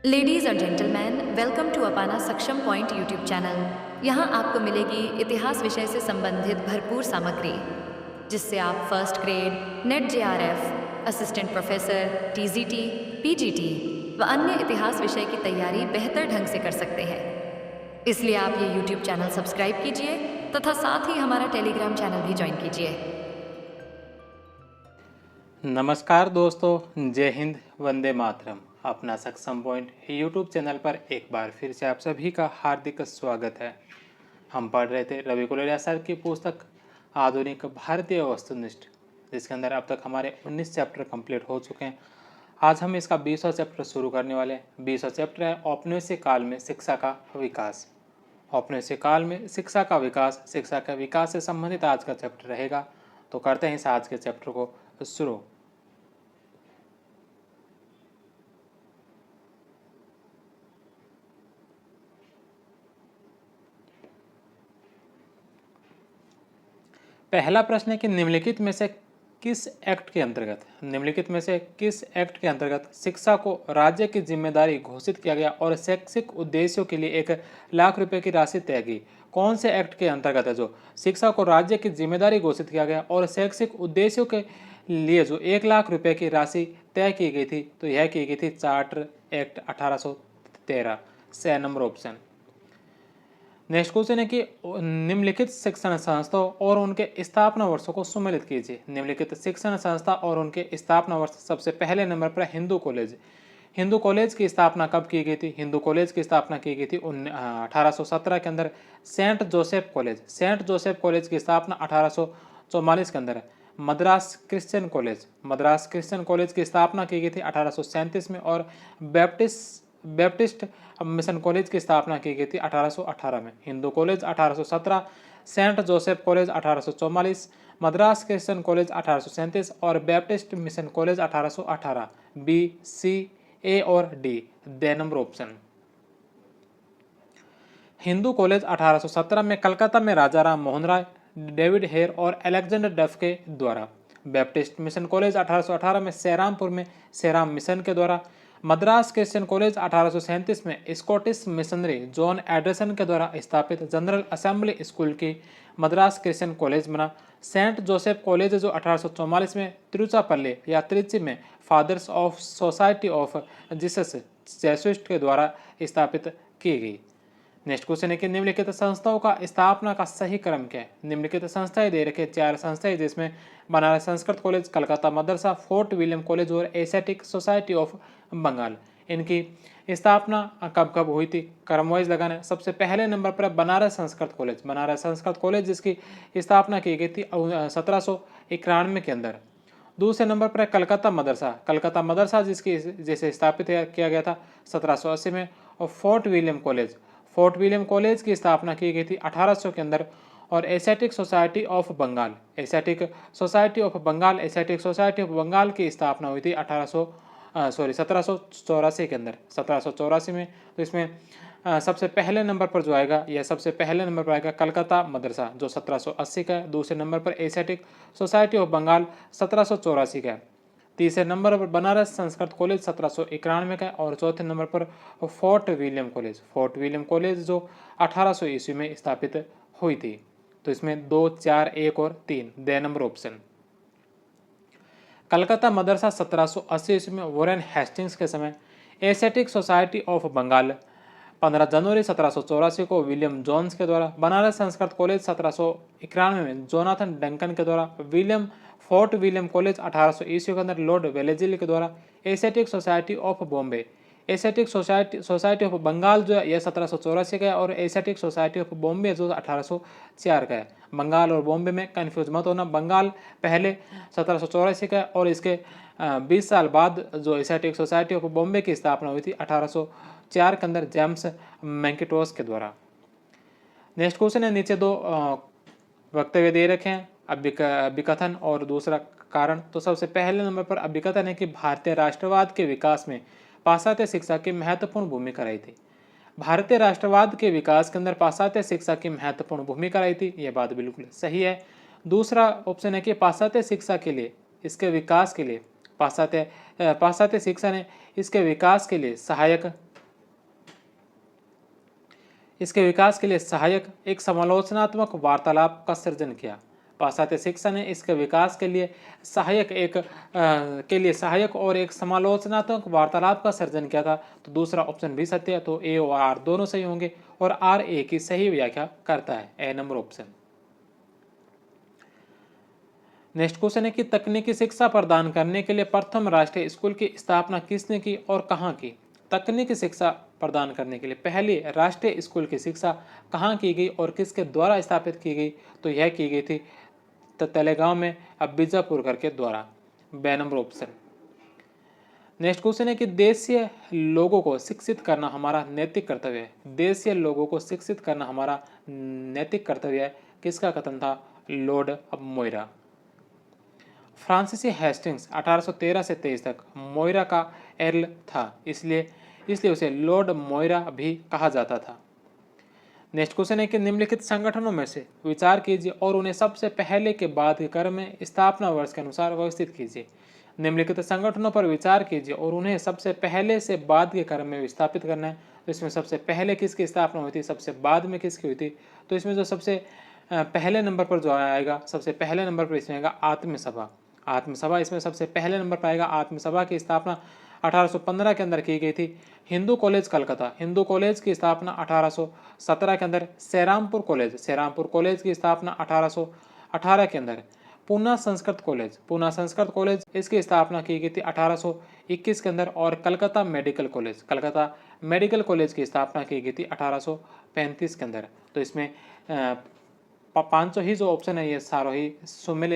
Ladies और gentleman, welcome to अपाना सक्षम point YouTube channel. यहाँ आपको मिलेगी इतिहास विषय से संबंधित भरपूर सामग्री, जिससे आप first grade, net JRF, assistant professor, TGT, PGT व अन्य इतिहास विषय की तैयारी बेहतर ढंग से कर सकते हैं। इसलिए आप ये यूट्यूब चैनल सब्सक्राइब कीजिए तथा साथ ही हमारा टेलीग्राम चैनल भी ज्वाइन कीजिए। नमस्कार दोस्तों, जय हिंद, वंदे मातरम। अपना सक्षम पॉइंट यूट्यूब चैनल पर एक बार फिर से आप सभी का हार्दिक स्वागत है। हम पढ़ रहे थे रवि कुलरिया सर की पुस्तक आधुनिक भारतीय वस्तुनिष्ठ, जिसके अंदर अब तक हमारे 19 चैप्टर कंप्लीट हो चुके हैं। आज हम इसका 20वां चैप्टर शुरू करने वाले हैं। 20वां चैप्टर है औपनिवेशिक काल में शिक्षा का विकास। औपनिवेशिक काल में शिक्षा का विकास, शिक्षा के विकास से संबंधित आज का चैप्टर रहेगा। तो करते हैं इस आज के चैप्टर को शुरू। पहला प्रश्न है कि निम्नलिखित में से किस एक्ट के अंतर्गत शिक्षा को राज्य की जिम्मेदारी घोषित किया गया और शैक्षिक उद्देश्यों के लिए 1,00,000 रुपए की राशि तय की? कौन से एक्ट के अंतर्गत है जो शिक्षा को राज्य की जिम्मेदारी घोषित किया गया और शैक्षिक उद्देश्यों के लिए जो 1,00,000 रुपए की राशि तय की गई थी? तो यह की गई थी चार्टर एक्ट 1813। से नंबर ऑप्शन। नेक्स्ट क्वेश्चन है कि निम्नलिखित शिक्षण संस्थाओं और उनके स्थापना वर्षों को सम्मिलित कीजिए। निम्नलिखित शिक्षण संस्था और उनके स्थापना वर्ष। सबसे पहले नंबर पर हिंदू कॉलेज। हिंदू कॉलेज की स्थापना कब की गई थी? हिंदू कॉलेज की स्थापना की गई थी 1817 के अंदर। सेंट जोसेफ कॉलेज की स्थापना 1844 के अंदर है। मद्रास क्रिश्चियन कॉलेज की स्थापना की गई थी 1837 में। और बैप्टिस्ट मिशन कॉलेज की स्थापना की गई थी 1818 में। Hindu college 1817, Saint Joseph college 1844, Madras Christian college 1837 और Baptist mission college 1818। B, C, A और D the number option. Hindu college 1817 में कलकत्ता में राजा राम मोहन राय, डेविड हेयर और अलेक्जेंडर डफ के द्वारा। बैप्टिस्ट मिशन कॉलेज 1818 में सेरामपुर में सेराम मिशन के द्वारा। मद्रास क्रिश्चियन कॉलेज 1837 में स्कॉटिश मिशनरी जॉन एडरसन के द्वारा स्थापित जनरल असेंबली स्कूल की मद्रास क्रिश्चियन कॉलेज बना। सेंट जोसेफ कॉलेज जो 1844 में तिरुचिरापल्ली या त्रिची में fathers of society of Jesus Jesuit के द्वारा स्थापित की गई। नेक्स्ट क्वेश्चन है कि निम्नलिखित संस्थाओं का स्थापना का सही क्रम क्या है? निम्नलिखित संस्थाएं दे रखे 4 संस्थाएं, जिसमें Banaras Sanskrit college, Calcutta Madrasa, fort William college और एशियाटिक सोसाइटी ऑफ बंगाल। इनकी स्थापना कब कब हुई थी? क्रम वाइज लगाना है। सबसे पहले नंबर पर बनारस संस्कृत कॉलेज जिसकी स्थापना की गई थी 1791 के अंदर। दूसरे नंबर पर कलकत्ता मदरसा जिसे स्थापित किया गया था 1780 में। और फोर्ट विलियम कॉलेज की स्थापना की गई थी 1800 के अंदर। और एशियाटिक सोसाइटी ऑफ बंगाल की स्थापना हुई थी 1784 के अंदर, 1784 में। तो इसमें सबसे पहले नंबर पर जो आएगा कलकत्ता मदरसा जो 1780 का है। दूसरे नंबर पर एशियाटिक सोसाइटी ऑफ बंगाल 1784 का है। तीसरे नंबर पर बनारस संस्कृत कॉलेज 1791 का है। और चौथे नंबर पर फोर्ट विलियम कॉलेज जो 1800 ईस्वी में स्थापित हुई थी। तो इसमें 2, 4, 1 और 3 the number option. Calcutta Madrasa 1780 ईस्वी में वॉरेन हेस्टिंग्स के समय। एशियाटिक सोसाइटी ऑफ बंगाल 15 जनवरी 1784 को विलियम जोन्स के द्वारा। बनारस संस्कृत कॉलेज 1791 में जोनाथन डंकन के द्वारा। फोर्ट विलियम कॉलेज 1800 ईस्वी के अंदर लॉर्ड वेलेस्ली के द्वारा। Asiatic Society of Bombay, Asiatic Society of Bengal जो है यह 1784 का है। और एशियाटिक सोसाइटी ऑफ बॉम्बे जो 1804 का है। बंगाल और बॉम्बे में कन्फ्यूज मत होना। बंगाल पहले 1784 का है और इसके 20 साल बाद जो एशियाटिक सोसाइटी ऑफ बॉम्बे की स्थापना हुई थी 1804 के अंदर जेम्स मैकिन्टोश के द्वारा। नेक्स्ट क्वेश्चन है, नीचे 2 वक्तव्य दे रखे हैं, अभिकथन और दूसरा कारण। तो सबसे पहले नंबर पर अभिकथन है कि भारतीय राष्ट्रवाद के विकास में पाश्चात्य शिक्षा की महत्वपूर्ण भूमिका रही थी। भारतीय राष्ट्रवाद के विकास के अंदर पाश्चात्य शिक्षा की महत्वपूर्ण भूमिका रही थी। यह बात बिल्कुल सही है। दूसरा ऑप्शन है कि पाश्चात्य शिक्षा के लिए, इसके विकास के लिए पाश्चात्य शिक्षा ने इसके विकास के लिए सहायक इसके विकास के लिए सहायक एक समालोचनात्मक वार्तालाप का सृजन किया। पाश्चात्य शिक्षा ने इसके विकास के लिए सहायक और एक समालोचनात्मक वार्तालाप का सृजन किया था। तो दूसरा ऑप्शन भी सत्य है, तो ए और आर दोनों सही होंगे और आर ए की सही व्याख्या करता है, ए नंबर ऑप्शन। नेक्स्ट क्वेश्चन है कि तकनीकी शिक्षा प्रदान करने के लिए प्रथम राष्ट्रीय स्कूल की स्थापना किसने की और कहाँ की। तकनीकी शिक्षा प्रदान करने के लिए पहली राष्ट्रीय स्कूल की शिक्षा कहाँ की गई और किसके द्वारा स्थापित की गई, तो यह की गई थी तलेगांव में अब बीजापुर के द्वारा, बे नंबर ऑप्शन। नेक्स्ट क्वेश्चन है कि देशीय लोगों को शिक्षित करना हमारा नैतिक कर्तव्य है। देशीय लोगों को शिक्षित करना हमारा नैतिक कर्तव्य है, किसका कथन था, लॉर्ड मोइरा। फ्रांसीसी हेस्टिंग्स 1813 से 23 तक मोइरा का एर्ल था, इसलिए उसे लॉर्ड मोइरा भी कहा जाता था। नेक्स्ट क्वेश्चन है कि निम्नलिखित संगठनों में से विचार कीजिए और उन्हें सबसे पहले के बाद के क्रम में स्थापना वर्ष के अनुसार व्यवस्थित कीजिए। निम्नलिखित संगठनों पर विचार कीजिए और उन्हें सबसे पहले से बाद के क्रम में विस्थापित करना है। तो इसमें सबसे पहले किसकी स्थापना हुई थी, सबसे बाद में किसकी हुई थी, तो इसमें जो सबसे पहले नंबर पर जो आएगा, सबसे पहले नंबर पर इसमें आएगा आत्मसभा। आत्मसभा इसमें सबसे पहले नंबर पर आएगा। आत्मसभा की स्थापना 1815 के अंदर की गई थी। हिंदू कॉलेज कलकत्ता, हिंदू कॉलेज की स्थापना 1817 के अंदर। सेरामपुर कॉलेज की स्थापना 1818 के अंदर। पूना संस्कृत कॉलेज इसकी स्थापना की गई थी 1821 के अंदर। और कलकत्ता मेडिकल कॉलेज की स्थापना की गई थी 1835 के अंदर। तो इसमें पांचों ही जो ऑप्शन है ये सारों ही सुमिल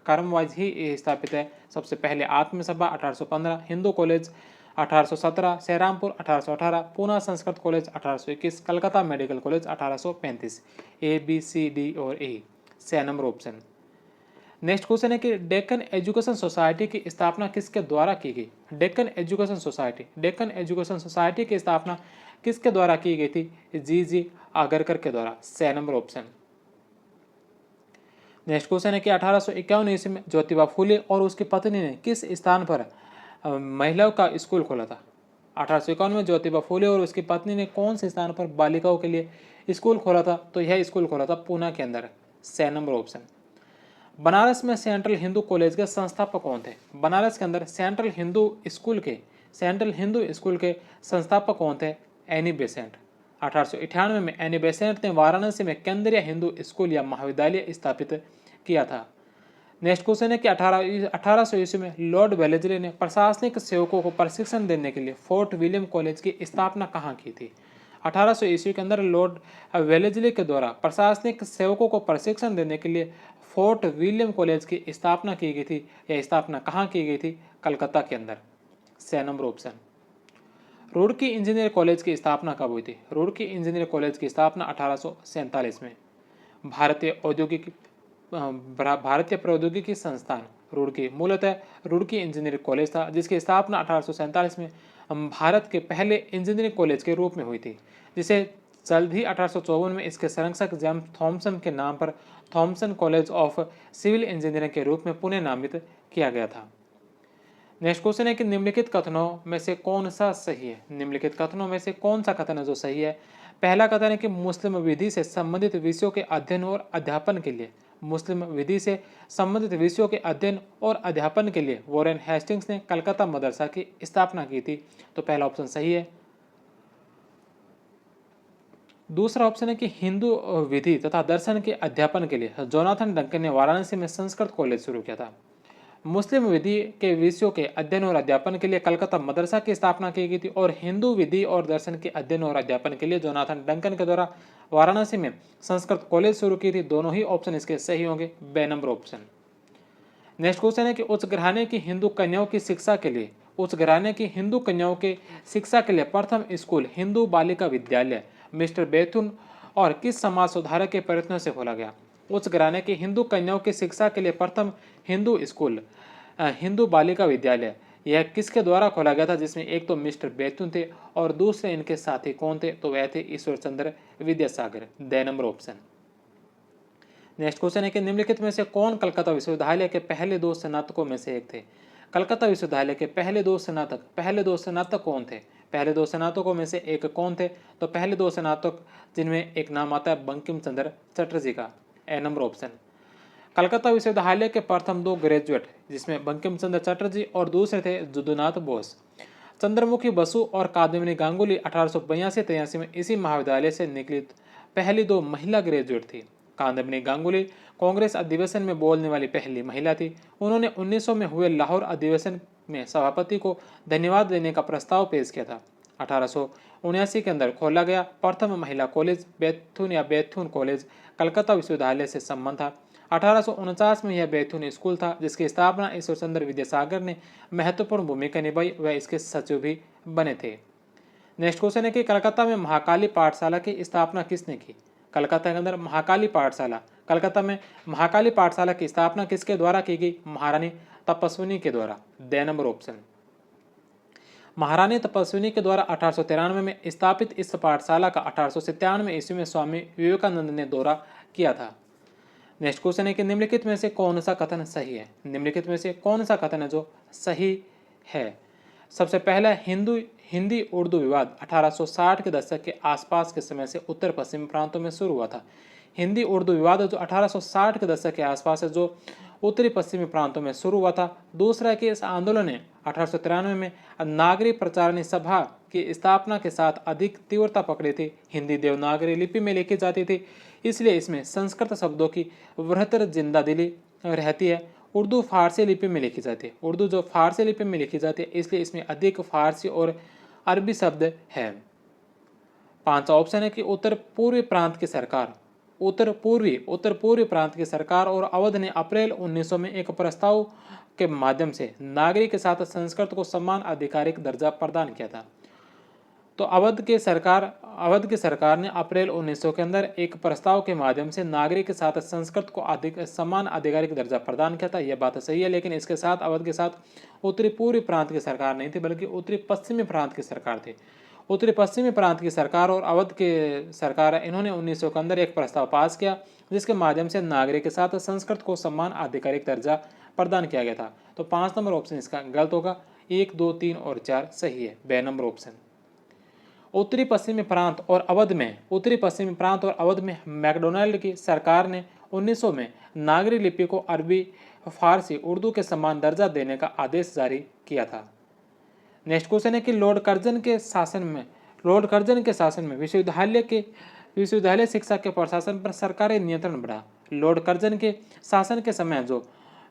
क्रम वाइज ही स्थापित है। सबसे पहले Atmasabha 1815, Hindu college 1817, Serampore 1818, Poona Sanskrit college 1821, Calcutta medical college 1835। A B C D और A, C number option. Next question है कि डेक्कन एजुकेशन सोसाइटी की स्थापना किसके द्वारा की गई। डेक्कन एजुकेशन सोसाइटी की स्थापना किसके द्वारा की गई थी, जी आगरकर के द्वारा, C number option. Next question है कि 1851 ईस्वी में ज्योतिबा फूले और उसकी पत्नी ने किस स्थान पर महिलाओं का स्कूल खोला था। 1851 में ज्योतिबा फूले और उसकी पत्नी ने कौन से स्थान पर बालिकाओं के लिए स्कूल खोला था, तो यह स्कूल खोला था पूना के अंदर, सी नंबर ऑप्शन। बनारस में सेंट्रल हिंदू कॉलेज के संस्थापक कौन थे। बनारस के अंदर सेंट्रल हिंदू स्कूल के संस्थापक कौन थे, एनी बेसेंट। 1898 में एनी बेसेंट ने वाराणसी में केंद्रीय हिंदू स्कूल या महाविद्यालय स्थापित किया था। नेक्स्ट क्वेश्चन है कि 1800 ईस्वी में लॉर्ड वेलेस्ली ने प्रशासनिक सेवकों को प्रशिक्षण देने के लिए फोर्ट विलियम कॉलेज की स्थापना कहाँ की थी। 1800 ईस्वी के अंदर लॉर्ड वेलेस्ली के द्वारा प्रशासनिक सेवकों को प्रशिक्षण देने के लिए फोर्ट विलियम कॉलेज की स्थापना की गई थी। यह स्थापना कहाँ की गई थी, कलकत्ता के अंदर, C number option. Roorkee engineer college की स्थापना कब हुई थी। रुड़की इंजीनियर कॉलेज की स्थापना 1847 में। भारतीय प्रौद्योगिकी संस्थान रुड़की मूलतः रुड़की इंजीनियरिंग कॉलेज था, जिसकी स्थापना 1847 में भारत के पहले इंजीनियरिंग कॉलेज के रूप में हुई थी, जिसे जल्द ही 1854 में इसके संरक्षक जेम्स थॉमसन के नाम पर Thomason college of civil engineering के रूप में पुनः नामित किया गया था। नेक्स्ट क्वेश्चन है कि निम्नलिखित कथनों में से कौन सा सही है। निम्नलिखित कथनों में से कौन सा कथन है जो सही है। पहला कथन है कि मुस्लिम विधि से संबंधित विषयों के अध्ययन और अध्यापन के लिए वॉरेन हेस्टिंग्स ने कलकत्ता मदरसा की स्थापना की थी। तो पहला ऑप्शन सही है। दूसरा ऑप्शन है कि हिंदू विधि तथा दर्शन के अध्यापन के लिए जोनाथन डंकन ने वाराणसी में संस्कृत कॉलेज शुरू किया था। मुस्लिम विधि के विषयों के अध्ययन और अध्यापन के लिए कलकत्ता मदरसा की स्थापना की गई थी और हिंदू विधि और दर्शन के अध्ययन और अध्यापन के लिए जोनाथन डंकन के द्वारा वाराणसी में संस्कृत कॉलेज शुरू की थी। दोनों ही ऑप्शन इसके सही होंगे, बे नंबर ऑप्शन। नेक्स्ट क्वेश्चन है कि उच्च घराने की हिंदू कन्याओं की शिक्षा के लिए प्रथम स्कूल हिंदू बालिका विद्यालय मिस्टर बेथुन और किस समाज सुधारक के प्रयत्नों से खोला गया। उच्च घराने की हिंदू कन्याओं की शिक्षा के लिए प्रथम हिंदू स्कूल हिंदू बालिका विद्यालय यह किसके द्वारा खोला गया था, जिसमें एक तो मिस्टर बेथुन थे और दूसरे इनके साथी कौन थे, तो वह थे Ishwar Chandra Vidyasagar, D number option. Next question है कि निम्नलिखित में से कौन कलकत्ता विश्वविद्यालय के पहले दो स्नातकों में से एक थे। कलकत्ता विश्वविद्यालय के पहले दो स्नातक कौन थे। पहले दो स्नातकों में से एक कौन थे? तो पहले दो स्नातक जिनमें एक नाम आता है बंकिम चंद्र चटर्जी का, ए नंबर ऑप्शन। कलकत्ता विश्वविद्यालय के प्रथम दो ग्रेजुएट जिसमें बंकिम चंद्र चटर्जी और दूसरे थे जदुनाथ बोस। चंद्रमुखी बसु और कादम्बिनी गांगुली 1882-83 में इसी महाविद्यालय से निकली पहली दो महिला ग्रेजुएट थी। कादम्बिनी गांगुली कांग्रेस अधिवेशन में बोलने वाली पहली महिला थी। उन्होंने 1900 में हुए लाहौर अधिवेशन में सभापति को धन्यवाद देने का प्रस्ताव पेश किया था। 1879 के अंदर खोला गया प्रथम महिला कॉलेज बैथुन या बैथुन कॉलेज कलकत्ता विश्वविद्यालय से संबंध था। 1849 में यह बैथुन स्कूल था जिसकी स्थापना ईश्वरचंद्र विद्यासागर ने महत्वपूर्ण भूमिका निभाई, वह इसके सचिव भी बने थे। नेक्स्ट क्वेश्चन है कि कलकत्ता में महाकाली पाठशाला की स्थापना किसने की? कलकत्ता के अंदर महाकाली पाठशाला, कलकत्ता में महाकाली पाठशाला की स्थापना किसके द्वारा की गई? महारानी तपस्विनी के द्वारा, द नंबर ऑप्शन। महारानी तपस्विनी के द्वारा 1893 में स्थापित इस पाठशाला का 1897 ईस्वी में स्वामी विवेकानंद ने दौरा किया था। नेक्स्ट क्वेश्चन है कि निम्नलिखित में से कौन सा कथन सही है? निम्नलिखित में से कौन सा कथन है जो सही है? सबसे पहला हिंदी उर्दू विवाद 1860 के दशक के आसपास के समय से उत्तर पश्चिम प्रांतों में शुरू हुआ था। हिंदी उर्दू विवाद जो 1860 के दशक के आसपास है जो उत्तरी पश्चिमी प्रांतों में शुरू हुआ था। दूसरा कि इस आंदोलन ने 1893 में नागरिक प्रचारणी सभा की स्थापना के साथ अधिक तीव्रता पकड़ी थी। हिंदी देवनागरी लिपि में लिखी जाती थी, इसलिए इसमें संस्कृत शब्दों की बृहत्तर जिंदादिली रहती है। उर्दू फारसी लिपि में लिखी जाती है, उर्दू जो फारसी लिपि में लिखी जाती है, इसलिए इसमें अधिक फारसी और अरबी शब्द है। पांचवा ऑप्शन है कि उत्तर पूर्वी प्रांत की सरकार और अवध ने अप्रैल 1900 में एक प्रस्ताव के माध्यम से नागरिक के साथ संस्कृत को समान आधिकारिक दर्जा प्रदान किया था। तो अवध की सरकार ने अप्रैल 1900 के अंदर एक प्रस्ताव के माध्यम से नागरिक के साथ संस्कृत को समान आधिकारिक दर्जा प्रदान किया था। यह बात सही है, लेकिन इसके साथ अवध के साथ उत्तरी पूर्वी प्रांत की सरकार नहीं थी, बल्कि उत्तरी पश्चिमी प्रांत की सरकार थी। उत्तरी पश्चिमी प्रांत की सरकार और अवध की सरकार इन्होंने 1900 के अंदर एक प्रस्ताव पास किया जिसके माध्यम से नागरिक के साथ संस्कृत को समान आधिकारिक दर्जा प्रदान किया गया था। तो 5 नंबर ऑप्शन इसका गलत होगा। 1, 2, 3 और 4 सही है, बे नंबर ऑप्शन। उत्तरी पश्चिमी प्रांत और अवध में मैकडोनाल्ड की सरकार ने 1900 में नागरी लिपि को अरबी, फारसी, उर्दू के समान दर्जा देने का आदेश जारी किया था। नेक्स्ट क्वेश्चन है कि लॉर्ड कर्जन के शासन में विश्वविद्यालय शिक्षा के प्रशासन पर सरकारी नियंत्रण बढ़ा। लॉर्ड कर्जन के शासन के समय जो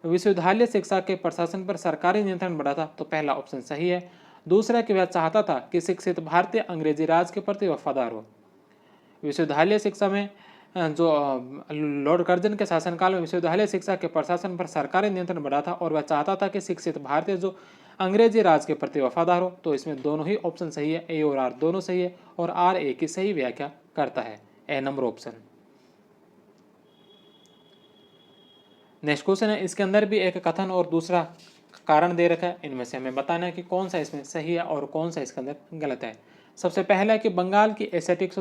विश्वविद्यालय शिक्षा के प्रशासन पर सरकारी नियंत्रण बढ़ा था, तो पहला ऑप्शन सही है। दूसरा कि वह चाहता था कि शिक्षित भारतीय अंग्रेजी राज के प्रति वफादार हो। विश्वविद्यालय शिक्षा में जो लॉर्ड कर्जन के शासनकाल में विश्वविद्यालय शिक्षा के प्रशासन पर सरकारी नियंत्रण बढ़ा था और वह चाहता था कि शिक्षित भारतीय जो अंग्रेजी राज के प्रति वफादार हो। तो इसमें दोनों ही ऑप्शन सही है, ए और आर दोनों सही है, और आर ए की सही व्याख्या करता है, ए नंबर ऑप्शन। नेक्स्ट क्वेश्चन है, इसके अंदर भी एक कथन और दूसरा कारण दे रखा है, इनमें से हमें बताना है कि कौन सा इसमें सही है और कौन सा इसके अंदर गलत है। सबसे पहला है कि बंगाल की एस्थेटिक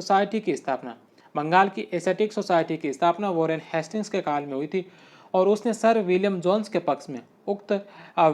सोसाइटी की स्थापना वॉरेन हेस्टिंग्स के काल में हुई थी और उसने सर विलियम जोन्स के पक्ष में उक्त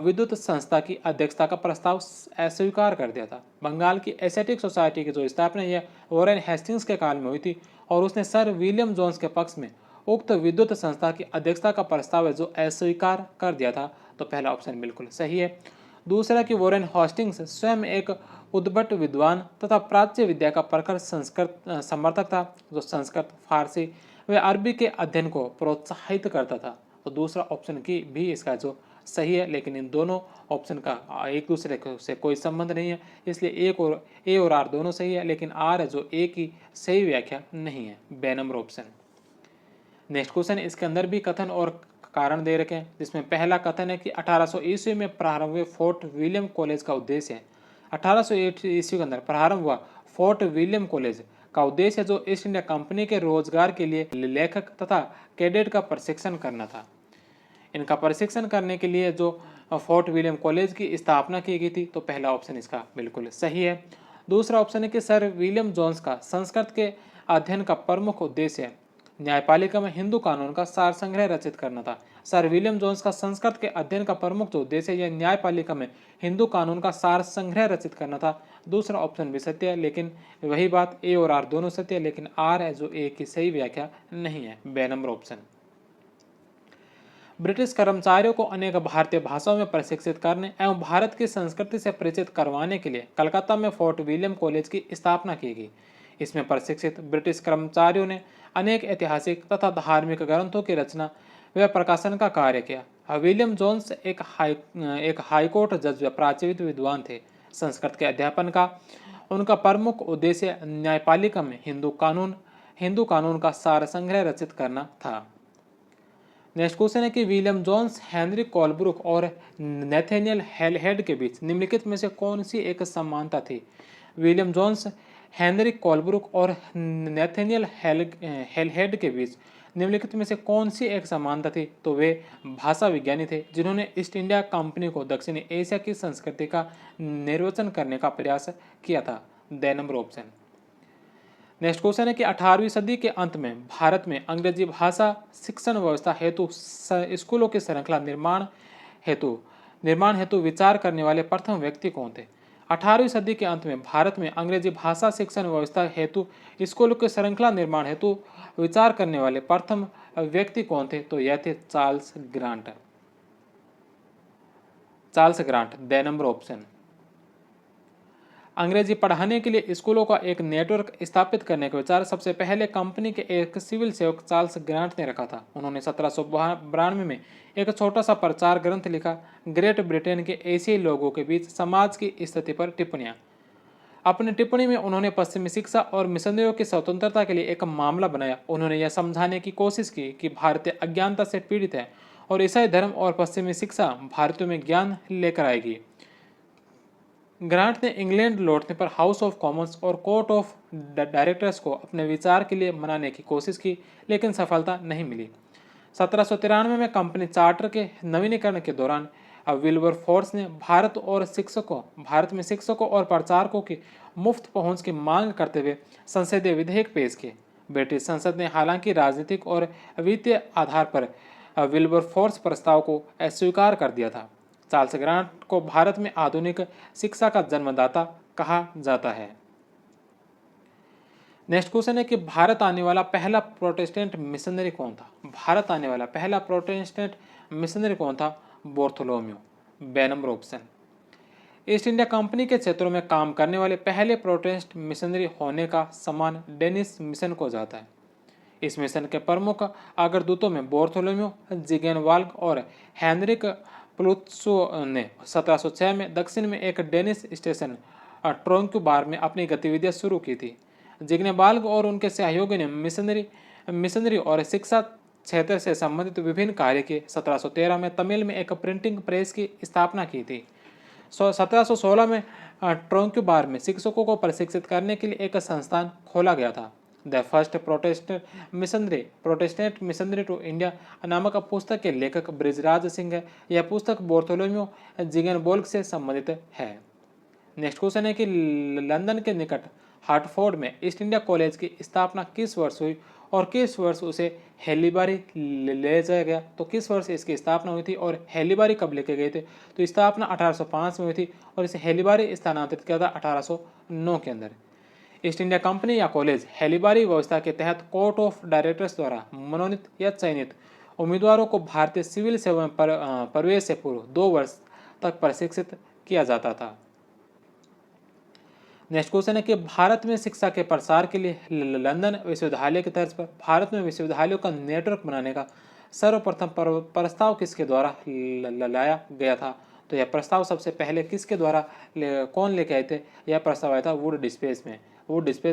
विद्युत संस्था की अध्यक्षता का प्रस्ताव अस्वीकार कर दिया था। बंगाल की एस्थेटिक सोसाइटी की जो स्थापना यह वॉरेन हेस्टिंग्स के काल में हुई थी और उसने सर विलियम जोन्स के पक्ष में उक्त विद्युत संस्था की अध्यक्षता का प्रस्ताव है जो अस्वीकार कर दिया था। तो पहला ऑप्शन बिल्कुल सही है। दूसरा कि वॉरेन हेस्टिंग्स स्वयं एक उद्भट विद्वान तथा प्राच्य विद्या का प्रखर संस्कृत समर्थक था, जो संस्कृत, फारसी व अरबी के अध्ययन को प्रोत्साहित करता था। तो दूसरा ऑप्शन की भी इसका जो सही है, लेकिन इन दोनों ऑप्शन का एक दूसरे से कोई संबंध नहीं है, इसलिए ए और आर दोनों सही है, लेकिन आर है जो ए की सही व्याख्या नहीं है, बे नंबर ऑप्शन। नेक्स्ट क्वेश्चन, इसके अंदर भी कथन और कारण दे रखे हैं, जिसमें पहला कथन है कि 1800 ईस्वी में प्रारंभ हुए फोर्ट विलियम कॉलेज का उद्देश्य है। 1808 ईस्वी के अंदर प्रारंभ हुआ फोर्ट विलियम कॉलेज का उद्देश्य जो ईस्ट इंडिया कंपनी के रोजगार के लिए लेखक तथा कैडेट का प्रशिक्षण करना था। इनका प्रशिक्षण करने के लिए जो फोर्ट विलियम कॉलेज की स्थापना की गई थी, तो पहला ऑप्शन इसका बिल्कुल सही है। दूसरा ऑप्शन है कि सर विलियम जोन्स का संस्कृत के अध्ययन का प्रमुख उद्देश्य न्यायपालिका में हिंदू कानून का सार संग्रह रचित करना था। सर विलियम जोन्स का संस्कृत के अध्ययन का प्रमुख जो उद्देश्य यह न्यायपालिका में हिंदू कानून का सार संग्रह रचित करना था। दूसरा ऑप्शन भी सत्य है, लेकिन वही बात ए और आर दोनों सत्य है, लेकिन आर है जो ए की सही व्याख्या नहीं है। बे नंबर ऑप्शन। ब्रिटिश कर्मचारियों को अनेक भारतीय भाषाओं में प्रशिक्षित करने एवं भारत की संस्कृति से परिचित करवाने के लिए कलकत्ता में फोर्ट विलियम कॉलेज की स्थापना की गई। इसमें प्रशिक्षित ब्रिटिश कर्मचारियों ने अनेक ऐतिहासिक तथा धार्मिक ग्रंथों की रचना व प्रकाशन का कार्य किया। विलियम जोन्स एक हाईकोर्ट जज व प्राचीन विद्वान थे। संस्कृत के अध्यापन का उनका प्रमुख उद्देश्य न्यायपालिका में हिंदू कानून का सार संग्रह रचित करना था। नेक्स्ट क्वेश्चन है कि विलियम जोन्स, हेनरी कोलब्रुक और नेथेनियल हेलहेड के बीच निम्नलिखित में से कौन सी एक समानता थी? विलियम जोन्स, हेनरी कोलब्रुक और नेथेनियल हेलहेड के बीच निम्नलिखित में से कौन सी एक समानता थी? तो वे भाषा विज्ञानी थे जिन्होंने ईस्ट इंडिया कंपनी को दक्षिणी एशिया की संस्कृति का निर्वचन करने का प्रयास किया था। The number option. Next question है कि 18वीं सदी के अंत में भारत में अंग्रेजी भाषा शिक्षण व्यवस्था हेतु स्कूलों की श्रृंखला निर्माण हेतु विचार करने वाले प्रथम व्यक्ति कौन थे? 18वीं सदी के अंत में भारत में अंग्रेजी भाषा शिक्षण व्यवस्था हेतु स्कूलों के श्रृंखला निर्माण हेतु विचार करने वाले प्रथम व्यक्ति कौन थे? तो यह थे Charles grant. The number option. अंग्रेजी पढ़ाने के लिए स्कूलों का एक नेटवर्क स्थापित करने का विचार सबसे पहले कंपनी के एक सिविल सेवक चार्ल्स ग्रांट ने रखा था। उन्होंने 1792 में एक छोटा सा प्रचार ग्रंथ लिखा, ग्रेट ब्रिटेन के एशियाई लोगों के बीच समाज की स्थिति पर टिप्पणियां। अपनी टिप्पणी में उन्होंने पश्चिमी शिक्षा और मिशनरियों की स्वतंत्रता के लिए एक मामला बनाया। उन्होंने यह समझाने की कोशिश की कि भारतीय अज्ञानता से पीड़ित है और ईसाई धर्म और पश्चिमी शिक्षा भारतीयों में ज्ञान लेकर आएगी। ग्रांट ने इंग्लैंड लौटने पर हाउस ऑफ कॉमन्स और कोर्ट ऑफ डायरेक्टर्स को अपने विचार के लिए मनाने की कोशिश की, लेकिन सफलता नहीं मिली। 1793 में कंपनी चार्टर के नवीनीकरण के दौरान विल्बरफोर्स ने भारत में शिक्षकों और प्रचारकों की मुफ्त पहुंच की मांग करते हुए संसदीय विधेयक पेश किए। ब्रिटिश संसद ने हालांकि राजनीतिक और वित्तीय आधार पर विल्बरफोर्स प्रस्ताव को अस्वीकार कर दिया था। चार्ल्स ग्रांट को भारत में आधुनिक शिक्षा का जन्मदाता कहा जाता है। नेक्स्ट क्वेश्चन है कि भारत आने वाला पहला प्रोटेस्टेंट मिशनरी कौन था? भारत आने वाला पहला प्रोटेस्टेंट मिशनरी कौन था? Bartholomew. B number option. East India company के क्षेत्रों में काम करने वाले पहले प्रोटेस्टेंट मिशनरी होने का सम्मान डेनिस मिशन को जाता है। इस मिशन के प्रमुख अग्रदूतों में बार्थोलोम्यू जिगेनवाल्ग और हेनरिक प्लूत्सो ने 1706 में दक्षिण में एक डेनिश स्टेशन ट्रोंक्यूबार में अपनी गतिविधियां शुरू की थी। जिग्नेवाल्ग और उनके सहयोगी ने मिशनरी और शिक्षा क्षेत्र से संबंधित विभिन्न कार्य किए। 1713 में तमिल में एक प्रिंटिंग प्रेस की स्थापना की थी। 1716 में ट्रोंक्यूबार में शिक्षकों को प्रशिक्षित करने के लिए एक संस्थान खोला गया था। The first Protestant missionary to India नामक पुस्तक के लेखक ब्रिजराज सिंह है। यह पुस्तक बार्थोलोम्यू जिगेनवाल्ग से संबंधित है। नेक्स्ट क्वेश्चन है कि लंदन के निकट हार्टफोर्ड में ईस्ट इंडिया कॉलेज की स्थापना किस वर्ष हुई और किस वर्ष उसे हेलीबारी ले जाया गया? तो किस वर्ष इसकी स्थापना हुई थी और हेलीबारी कब लेके गए थे? तो स्थापना 1805 में हुई थी और इसे हेलीबारी स्थानांतरित किया था 1809 के अंदर। ईस्ट इंडिया कंपनी या कॉलेज हेलीबारी व्यवस्था के तहत कोर्ट ऑफ डायरेक्टर्स द्वारा मनोनीत या चयनित उम्मीदवारों को भारतीय सिविल सेवा में प्रवेश से पूर्व 2 वर्ष तक प्रशिक्षित किया जाता था। नेक्स्ट क्वेश्चन है कि भारत में शिक्षा के प्रसार के लिए लंदन विश्वविद्यालय की तर्ज पर भारत में विश्वविद्यालयों का नेटवर्क बनाने का सर्वप्रथम प्रस्ताव किसके द्वारा लाया गया था? तो यह प्रस्ताव सबसे पहले किसके द्वारा कौन लेके आए थे? यह प्रस्ताव आया था वुड डिस्पेस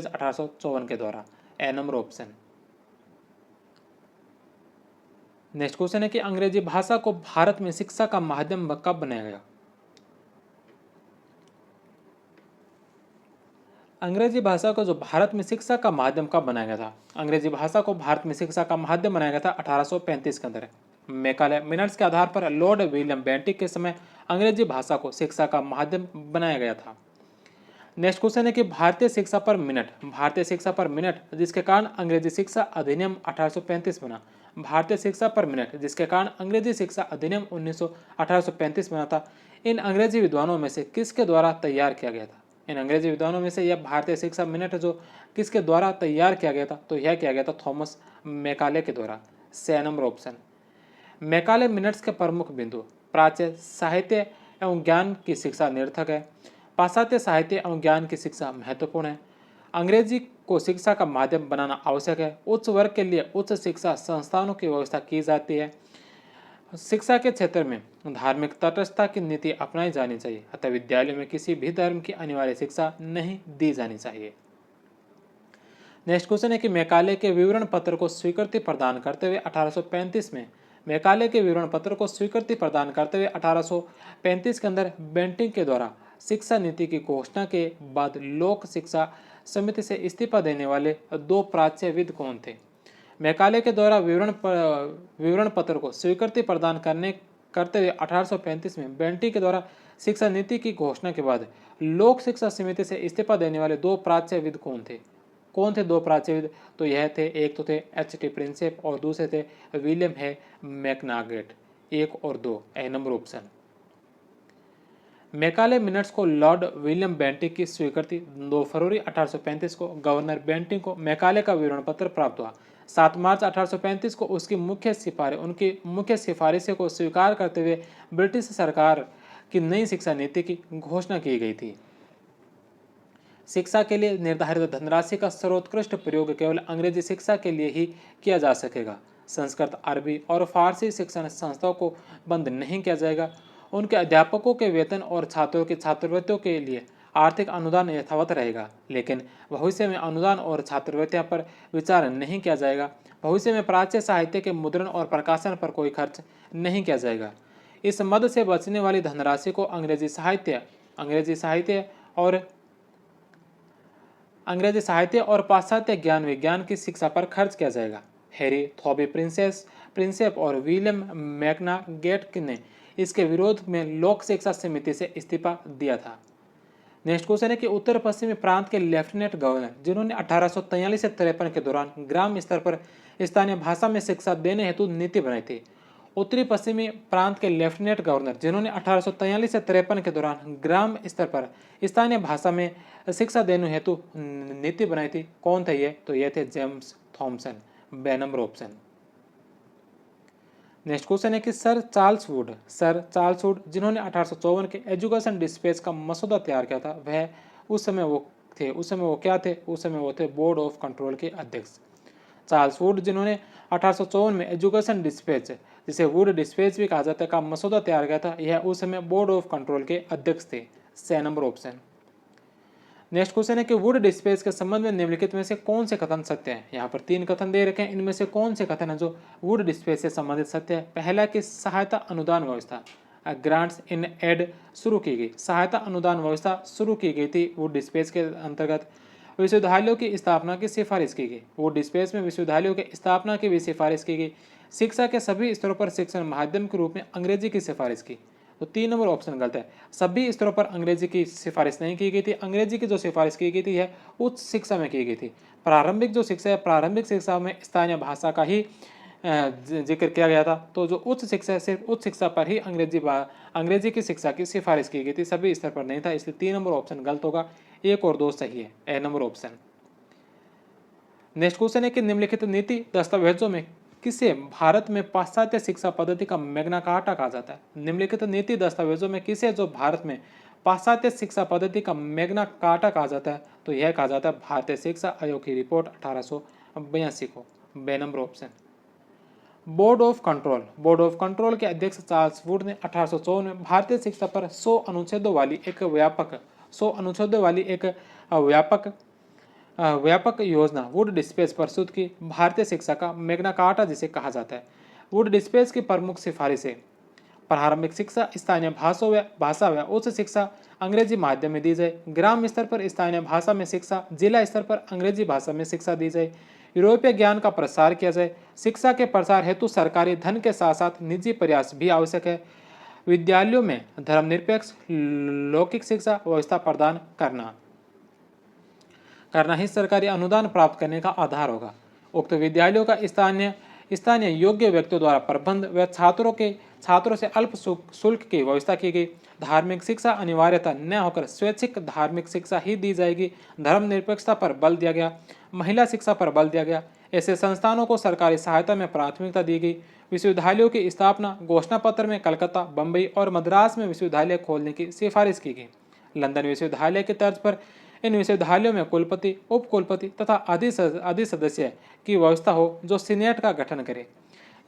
1854 के द्वारा। ए नंबर ऑप्शन। नेक्स्ट क्वेश्चन है कि अंग्रेजी भाषा को भारत में शिक्षा का माध्यम कब बनाया गया? अंग्रेजी भाषा को जो भारत में शिक्षा का माध्यम कब बनाया गया था? अंग्रेजी भाषा को भारत में शिक्षा का माध्यम बनाया गया था 1835 के अंदर। मेकाले मिनट्स के आधार पर लॉर्ड विलियम बेंटिक के समय अंग्रेजी भाषा को शिक्षा का माध्यम बनाया गया था। नेक्स्ट क्वेश्चन है कि भारतीय शिक्षा पर मिनट जिसके कारण अंग्रेजी शिक्षा अधिनियम 1835 बना। भारतीय शिक्षा पर मिनट जिसके कारण अंग्रेजी शिक्षा अधिनियम 1835 बना था। इन अंग्रेजी विद्वानों में से किसके द्वारा तैयार किया गया था? इन अंग्रेजी विद्वानों में से यह भारतीय शिक्षा मिनट जो किसके द्वारा तैयार किया गया था? तो यह किया गया था थॉमस मैकाले के द्वारा। C number option. Macaulay minutes के प्रमुख बिंदु: प्राच्य साहित्य एवं ज्ञान की शिक्षा निरर्थक है, पाश्चात्य साहित्य एवं ज्ञान की शिक्षा महत्वपूर्ण है, अंग्रेजी को शिक्षा का माध्यम बनाना आवश्यक है, उच्च वर्ग के लिए उच्च शिक्षा संस्थानों की व्यवस्था की जाती है, शिक्षा के क्षेत्र में धार्मिक तटस्थता की नीति अपनाई जानी चाहिए, अतः विद्यालयों में किसी भी धर्म की अनिवार्य शिक्षा नहीं दी जानी चाहिए। नेक्स्ट क्वेश्चन है कि मैकाले के विवरण पत्र को स्वीकृति प्रदान करते हुए 1835 में मैकाले के विवरण पत्र को स्वीकृति प्रदान करते हुए 1835 के अंदर बेंटिंग के द्वारा शिक्षा नीति की घोषणा के बाद लोक शिक्षा समिति से इस्तीफा देने वाले दो प्राच्यविद कौन थे? मैकाले के द्वारा विवरण पत्र को स्वीकृति प्रदान करते हुए 1835 में बेंटिंग के द्वारा शिक्षा नीति की घोषणा के बाद लोक शिक्षा समिति से इस्तीफा देने वाले दो प्राच्यविद कौन थे? कौन थे दो प्राच्यविद? तो यह थे, एक तो थे एच.टी. प्रिंसेप और दूसरे थे विलियम है मैकनागेट। 1 और 2 ए नंबर ऑप्शन। मैकाले मिनट्स को लॉर्ड विलियम बेंटिंग की स्वीकृति 2 फरवरी 1835 को गवर्नर बेंटिंग को मैकाले का विवरण पत्र प्राप्त हुआ। 7 मार्च 1835 को उनकी मुख्य सिफारिशों को स्वीकार करते हुए ब्रिटिश सरकार की नई शिक्षा नीति की घोषणा की गई थी। शिक्षा के लिए निर्धारित धनराशि का सर्वोत्कृष्ट प्रयोग केवल अंग्रेजी शिक्षा के लिए ही किया जा सकेगा। संस्कृत, अरबी और फारसी शिक्षण संस्थाओं को बंद नहीं किया जाएगा। उनके अध्यापकों के वेतन और छात्रों की छात्रवृत्तियों के लिए आर्थिक अनुदान यथावत रहेगा, लेकिन भविष्य में अनुदान और छात्रवृत्तियों पर विचार नहीं किया जाएगा। भविष्य में प्राच्य साहित्य के मुद्रण और प्रकाशन पर कोई खर्च नहीं किया जाएगा। इस मद से बचने वाली धनराशि को अंग्रेजी साहित्य और पाश्चात्य ज्ञान विज्ञान की शिक्षा पर खर्च किया जाएगा। हैरी थॉबे प्रिंसेप और विलियम मैकनागेट ने इसके विरोध में लोक शिक्षा समिति से इस्तीफा दिया था। नेक्स्ट क्वेश्चन है कि उत्तर पश्चिमी प्रांत के लेफ्टिनेंट गवर्नर जिन्होंने 1843 से 53 के दौरान ग्राम स्तर पर स्थानीय भाषा में शिक्षा देने हेतु नीति बनाई थी। उत्तरी पश्चिमी प्रांत के लेफ्टिनेंट गवर्नर जिन्होंने 1843 से 53 के दौरान ग्राम स्तर पर स्थानीय भाषा में शिक्षा देने हेतु नीति बनाई थी, कौन थे ये? तो ये थे जेम्स थॉमसन। बे नंबर ऑप्शन। नेक्स्ट क्वेश्चन है कि सर चार्ल्स वुड जिन्होंने 1854 के एजुकेशन डिस्पैच का मसौदा तैयार किया था, वह उस समय वो थे बोर्ड ऑफ कंट्रोल के अध्यक्ष। चार्ल्स वुड जिन्होंने 1854 में एजुकेशन डिस्पैच, जिसे वुड डिस्पैच भी कहा जाता है, का मसौदा तैयार किया था, यह उस समय बोर्ड ऑफ कंट्रोल के अध्यक्ष थे। C number option. Next question है कि वुड डिस्पैच के संबंध में निम्नलिखित में से कौन से कथन सत्य हैं? यहाँ पर 3 कथन दे रखे हैं, इनमें से कौन से कथन है जो वुड डिस्पैच से संबंधित सत्य है? पहला कि सहायता अनुदान व्यवस्था ग्रांट्स इन एड शुरू की गई। सहायता अनुदान व्यवस्था शुरू की गई थी वुड डिस्पैच के अंतर्गत। विश्वविद्यालयों की स्थापना की सिफारिश की गई। वुड डिस्पैच में विश्वविद्यालयों की स्थापना की भी सिफारिश की गई। शिक्षा के सभी स्तरों पर शिक्षण माध्यम के रूप में अंग्रेजी की सिफारिश की। तो 3 नंबर ऑप्शन गलत है। सभी स्तरों पर अंग्रेजी की सिफारिश नहीं की गई थी। अंग्रेजी की जो सिफारिश की गई थी है उच्च शिक्षा में की गई थी। प्रारंभिक जो शिक्षा है, प्रारंभिक शिक्षा में स्थानीय भाषा का ही जिक्र किया गया था। तो जो उच्च शिक्षा है, सिर्फ उच्च शिक्षा पर ही अंग्रेजी की शिक्षा की सिफारिश की गई थी, सभी स्तर पर नहीं था। इसलिए 3 नंबर ऑप्शन गलत होगा। 1 और 2 सही है, ए नंबर ऑप्शन। नेक्स्ट क्वेश्चन है कि निम्नलिखित नीति दस्तावेजों में किसे भारत में पाश्चात्य शिक्षा पद्धति का मैग्ना कार्टा कहा जाता है? निम्नलिखित नीति दस्तावेजों में किसे जो भारत में पाश्चात्य शिक्षा पद्धति का मैग्ना कार्टा कहा जाता है? तो यह कहा जाता है भारतीय शिक्षा आयोग की रिपोर्ट 1882 को। B number option. Board of control के अध्यक्ष चार्ल्स वुड ने 1854 में भारतीय शिक्षा पर 100 अनुच्छेदों वाली एक व्यापक योजना वुड डिस्पैच प्रस्तुत की। भारतीय शिक्षा का मैग्ना कार्टा जिसे कहा जाता है। वुड डिस्पैच की प्रमुख सिफारिशें: प्रारंभिक शिक्षा स्थानीय भाषा व उच्च शिक्षा अंग्रेजी माध्यम में दी जाए। ग्राम स्तर पर स्थानीय भाषा में शिक्षा, जिला स्तर पर अंग्रेजी भाषा में शिक्षा दी जाए। यूरोपीय ज्ञान का प्रसार किया जाए। शिक्षा के प्रसार हेतु सरकारी धन के साथ साथ निजी प्रयास भी आवश्यक है। विद्यालयों में धर्मनिरपेक्ष लौकिक शिक्षा व्यवस्था प्रदान करना। करना ही सरकारी अनुदान प्राप्त करने का आधार होगा। उक्त विद्यालयों का स्थानीय योग्य व्यक्तियों द्वारा प्रबंध व छात्रों से अल्प शुल्क की व्यवस्था की गई। धार्मिक शिक्षा अनिवार्यता न होकर स्वैच्छिक धार्मिक शिक्षा ही दी जाएगी। धर्मनिरपेक्षता पर बल दिया गया। महिला शिक्षा पर बल दिया गया। ऐसे संस्थानों को सरकारी सहायता में प्राथमिकता दी गई। विश्वविद्यालयों की स्थापना घोषणा पत्र में कलकत्ता, बम्बई और मद्रास में विश्वविद्यालय खोलने की सिफारिश की गई। लंदन विश्वविद्यालय की तर्ज पर इन विश्वविद्यालयों में कुलपति, उपकुलपति तथा अधि सदस्य की व्यवस्था हो जो सीनेट का गठन करे।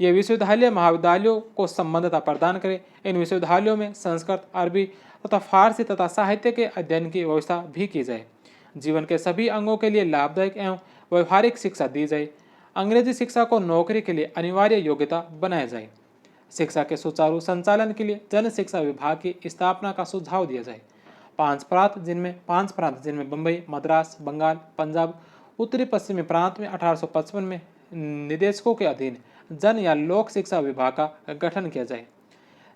ये विश्वविद्यालय महाविद्यालयों को संबद्धता प्रदान करे। इन विश्वविद्यालयों में संस्कृत, अरबी तथा फारसी तथा साहित्य के अध्ययन की व्यवस्था भी की जाए। जीवन के सभी अंगों के लिए लाभदायक एवं व्यवहारिक शिक्षा दी जाए। अंग्रेजी शिक्षा को नौकरी के लिए अनिवार्य योग्यता बनाया जाए। शिक्षा के सुचारू संचालन के लिए जन शिक्षा विभाग की स्थापना का सुझाव दिया जाए। पांच प्रांत जिनमें बम्बई, मद्रास, बंगाल, पंजाब, उत्तरी पश्चिमी प्रांत में 1855 में निदेशकों के अधीन जन या लोक शिक्षा विभाग का गठन किया जाए।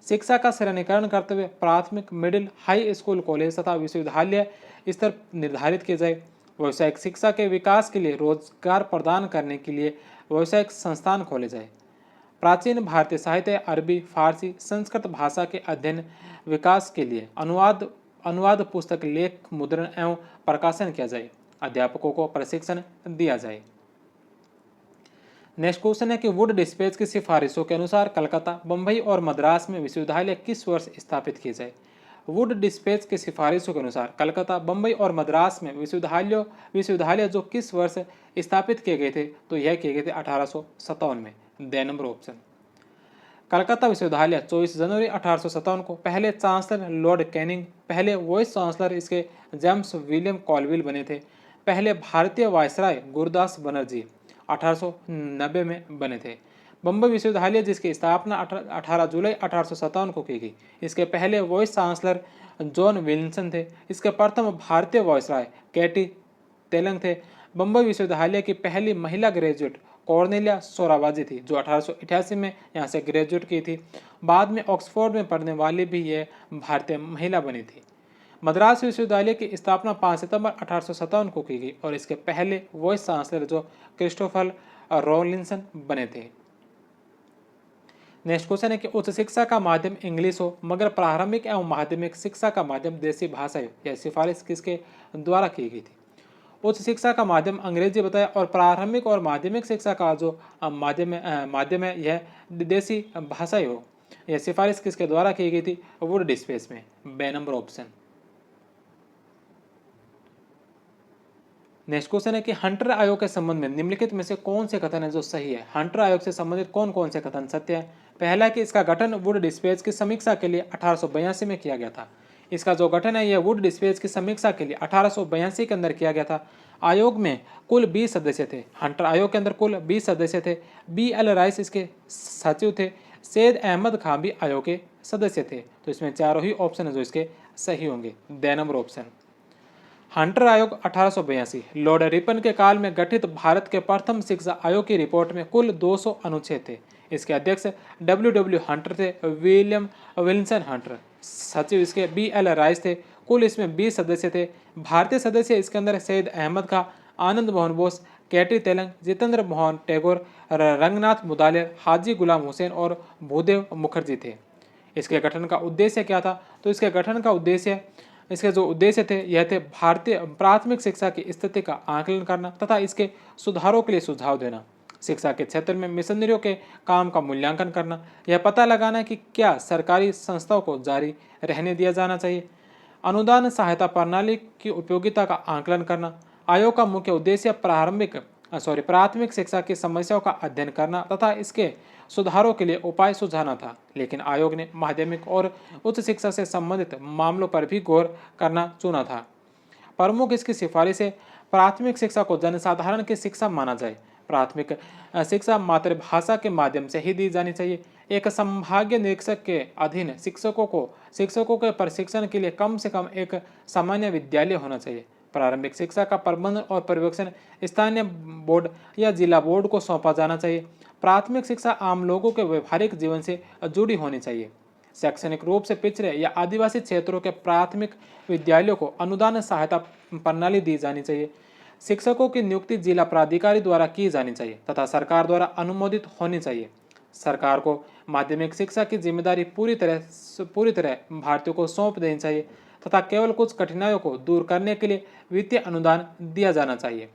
शिक्षा का श्रेणीकरण करते हुए प्राथमिक, मिडिल, हाई स्कूल, कॉलेज तथा विश्वविद्यालय स्तर निर्धारित किए जाए। व्यावसायिक शिक्षा के विकास के लिए रोजगार प्रदान करने के लिए व्यावसायिक संस्थान खोले जाए। प्राचीन भारतीय साहित्य, अरबी, फारसी, संस्कृत भाषा के अध्ययन विकास के लिए अनुवाद पुस्तक, लेख, मुद्रण एवं प्रकाशन किया जाए। अध्यापकों को प्रशिक्षण दिया जाए। नेक्स्ट क्वेश्चन है कि वुड डिस्पैच की सिफारिशों के अनुसार कलकत्ता, बम्बई और मद्रास में विश्वविद्यालय किस वर्ष स्थापित किए जाए। वुड डिस्पैच की सिफारिशों के अनुसार कलकत्ता, बम्बई और मद्रास में विश्वविद्यालय जो किस वर्ष स्थापित किए गए थे, तो यह किए गए थे 1857 में। द नंबर ऑप्शन कलकत्ता विश्वविद्यालय 24 जनवरी 1857 को पहले चांसलर लॉर्ड कैनिंग, पहले वाइस चांसलर इसके जेम्स विलियम कॉलविल बने थे। पहले भारतीय वायसराय गुरदास बनर्जी 1890 में बने थे। बम्बई विश्वविद्यालय जिसकी स्थापना 18 जुलाई 1857 को की गई, इसके पहले वाइस चांसलर जॉन विल्सन थे। इसके प्रथम भारतीय वायसराय केटी तेलंग थे। बम्बई विश्वविद्यालय की पहली महिला ग्रेजुएट कॉर्नेलिया सोराबाजी थी, जो 1888 में यहाँ से ग्रेजुएट की थी। बाद में ऑक्सफोर्ड में पढ़ने वाली भी यह भारतीय महिला बनी थी। मद्रास विश्वविद्यालय की स्थापना 5 सितंबर 1857 को की गई और इसके पहले वाइस चांसलर जो क्रिस्टोफर रॉलिंसन बने थे। नेक्स्ट क्वेश्चन है कि उच्च शिक्षा का माध्यम इंग्लिश हो मगर प्रारंभिक एवं माध्यमिक शिक्षा का माध्यम देसी भाषा हो, यह सिफारिश किसके द्वारा की गई थी। उच्च शिक्षा का माध्यम अंग्रेजी बताया और प्रारंभिक और माध्यमिक शिक्षा का जो माध्यम है यह देसी भाषा हो। यह सिफारिश किसके द्वारा की गई थी, वुड डिस्पैच में। बे नंबर ऑप्शन। नेक्स्ट क्वेश्चन है कि हंटर आयोग के संबंध में निम्नलिखित में से कौन से कथन है जो सही है। हंटर आयोग से संबंधित कौन कौन से कथन सत्य है। पहला कि इसका गठन वुड डिस्पैच की समीक्षा के लिए 1882 में किया गया था। इसका जो गठन है यह वुड डिस्पैच की समीक्षा के लिए 1882 के अंदर किया गया था। आयोग में कुल 20 सदस्य थे। हंटर आयोग के अंदर कुल 20 सदस्य थे। BL राइस इसके सचिव थे। सैयद अहमद खान भी आयोग के सदस्य थे। तो इसमें चारों ही ऑप्शन है जो इसके सही होंगे। The number option. हंटर आयोग 1882 लॉर्ड रिपन के काल में गठित भारत के प्रथम शिक्षा आयोग की रिपोर्ट में कुल 200 अनुच्छेद थे। इसके अध्यक्ष WW हंटर थे। विलियम विल्सन हंटर सचिव इसके BL राइस थे। कुल इसमें 20 सदस्य थे। भारतीय सदस्य इसके अंदर सैयद अहमद खां, आनंद मोहन बोस, केटी तेलंग, जितेंद्र मोहन टैगोर, रंगनाथ मुदालिर, हाजी गुलाम हुसैन और भूदेव मुखर्जी थे। इसके गठन का उद्देश्य क्या था, तो इसके जो उद्देश्य थे यह थे भारतीय प्राथमिक शिक्षा की स्थिति का आकलन करना तथा इसके सुधारों के लिए सुझाव देना, शिक्षा के क्षेत्र में मिशनरियों के काम का मूल्यांकन करना, यह पता लगाना कि क्या सरकारी संस्थाओं को जारी रहने दिया जाना चाहिए, अनुदान सहायता प्रणाली की उपयोगिता का आकलन करना। आयोग का मुख्य उद्देश्य प्राथमिक शिक्षा की समस्याओं का अध्ययन करना तथा इसके सुधारों के लिए उपाय सुझाना था। लेकिन आयोग ने माध्यमिक और उच्च शिक्षा से संबंधित मामलों पर भी गौर करना चुना था। प्रमुख इसकी सिफारिश है प्राथमिक शिक्षा को जनसाधारण की शिक्षा माना जाए। प्राथमिक शिक्षा मातृभाषा के माध्यम से ही दी जानी चाहिए। एक संभागीय निरीक्षक के अधीन शिक्षकों के प्रशिक्षण के लिए कम से कम एक सामान्य विद्यालय होना चाहिए। प्रारंभिक शिक्षा का प्रबंधन और पर्यवेक्षण स्थानीय बोर्ड या जिला बोर्ड को सौंपा जाना चाहिए। प्राथमिक शिक्षा आम लोगों के व्यवहारिक जीवन से जुड़ी होनी चाहिए। शैक्षणिक रूप से पिछड़े या आदिवासी क्षेत्रों के प्राथमिक विद्यालयों को अनुदान सहायता प्रणाली दी जानी चाहिए। शिक्षकों की नियुक्ति जिला प्राधिकारी द्वारा की जानी चाहिए तथा सरकार द्वारा अनुमोदित होनी चाहिए। सरकार को माध्यमिक शिक्षा की जिम्मेदारी पूरी तरह भारतीयों को सौंप देनी चाहिए तथा केवल कुछ कठिनाइयों को दूर करने के लिए वित्तीय अनुदान दिया जाना चाहिए।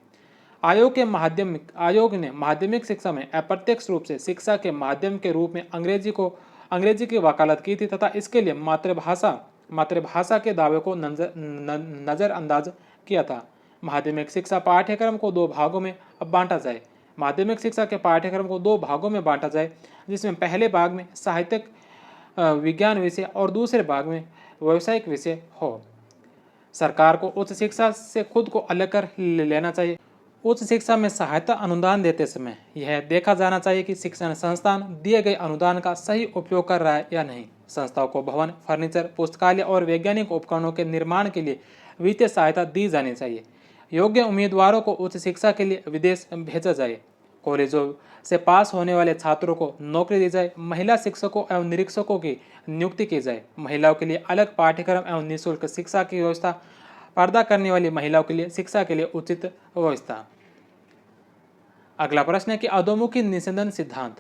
आयोग ने माध्यमिक शिक्षा में अप्रत्यक्ष रूप से शिक्षा के माध्यम के रूप में अंग्रेजी की वकालत की थी तथा इसके लिए मातृभाषा के दावे को नजरअंदाज किया था। माध्यमिक शिक्षा पाठ्यक्रम को दो भागों में बांटा जाए। माध्यमिक शिक्षा के पाठ्यक्रम को दो भागों में बांटा जाए, जिसमें पहले भाग में साहित्यिक विज्ञान विषय और दूसरे भाग में व्यावसायिक विषय हो। सरकार को उच्च शिक्षा से खुद को अलग कर लेना चाहिए। उच्च शिक्षा में सहायता अनुदान देते समय यह देखा जाना चाहिए कि शिक्षण संस्थान दिए गए अनुदान का सही उपयोग कर रहा है या नहीं। संस्थाओं को भवन, फर्नीचर, पुस्तकालय और वैज्ञानिक उपकरणों के निर्माण के लिए वित्तीय सहायता दी जानी चाहिए। योग्य उम्मीदवारों को उच्च शिक्षा के लिए विदेश भेजा जाए। कॉलेजों से पास होने वाले छात्रों को नौकरी दी जाए। महिला शिक्षकों एवं निरीक्षकों की नियुक्ति की जाए। महिलाओं के लिए अलग पाठ्यक्रम एवं निःशुल्क शिक्षा की व्यवस्था। पर्दा करने वाली महिलाओं के लिए शिक्षा के लिए उचित व्यवस्था। अगला प्रश्न है कि अधोमुखी निस्यंदन सिद्धांत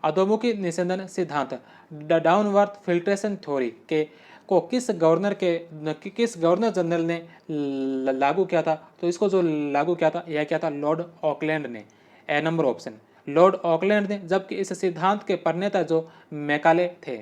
अधोमुखी निस्यंदन सिद्धांत डाउनवर्थ फिल्ट्रेशन थ्योरी के को किस गवर्नर जनरल ने लागू किया था? तो इसको जो लागू किया था यह क्या था? लॉर्ड ऑकलैंड ने। ए नंबर ऑप्शन लॉर्ड ऑकलैंड ने, जबकि इस सिद्धांत के प्रणेता जो मैकाले थे।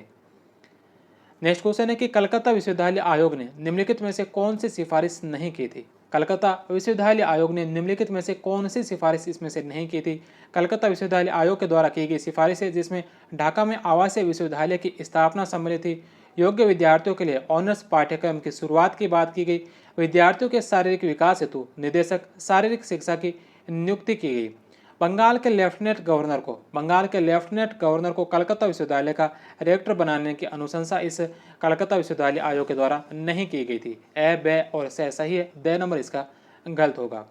नेक्स्ट क्वेश्चन है कि कलकत्ता विश्वविद्यालय आयोग ने निम्नलिखित में से कौन सी सिफारिश नहीं की थी? कलकत्ता विश्वविद्यालय आयोग ने निम्नलिखित में से कौन सी सिफारिश इसमें से नहीं की थी? कलकत्ता विश्वविद्यालय आयोग के द्वारा की गई सिफारिश है जिसमें ढाका में आवासीय विश्वविद्यालय की स्थापना सम्मिलित थी। योग्य विद्यार्थियों के लिए ऑनर्स पाठ्यक्रम की शुरुआत की बात की गई। विद्यार्थियों के शारीरिक विकास हेतु निदेशक शारीरिक शिक्षा की नियुक्ति की गई। बंगाल के लेफ्टिनेंट गवर्नर को कलकत्ता विश्वविद्यालय का रेक्टर बनाने की अनुशंसा इस कलकत्ता विश्वविद्यालय आयोग के द्वारा नहीं की गई थी। ए, बे और से सही है, दे नंबर इसका गलत होगा।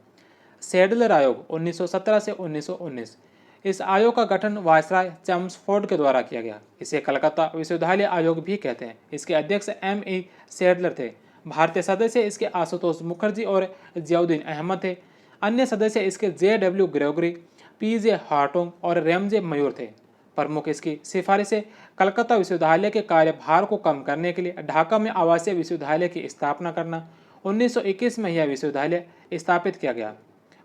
सैडलर आयोग 1917 से 1919। इस आयोग का गठन वायसराय चैम्सफोर्ड के द्वारा किया गया। इसे कलकत्ता विश्वविद्यालय आयोग भी कहते हैं। इसके अध्यक्ष M.E. सैडलर थे। भारतीय सदस्य इसके आशुतोष मुखर्जी और जियाउद्दीन अहमद थे। अन्य सदस्य इसके J.W. Gregory, P.J. हार्टोंग और रेमजे मयूर थे। प्रमुख इसकी सिफारिशें कलकत्ता विश्वविद्यालय के कार्यभार को कम करने के लिए ढाका में आवासीय विश्वविद्यालय की स्थापना करना। 1921 में यह विश्वविद्यालय स्थापित किया गया।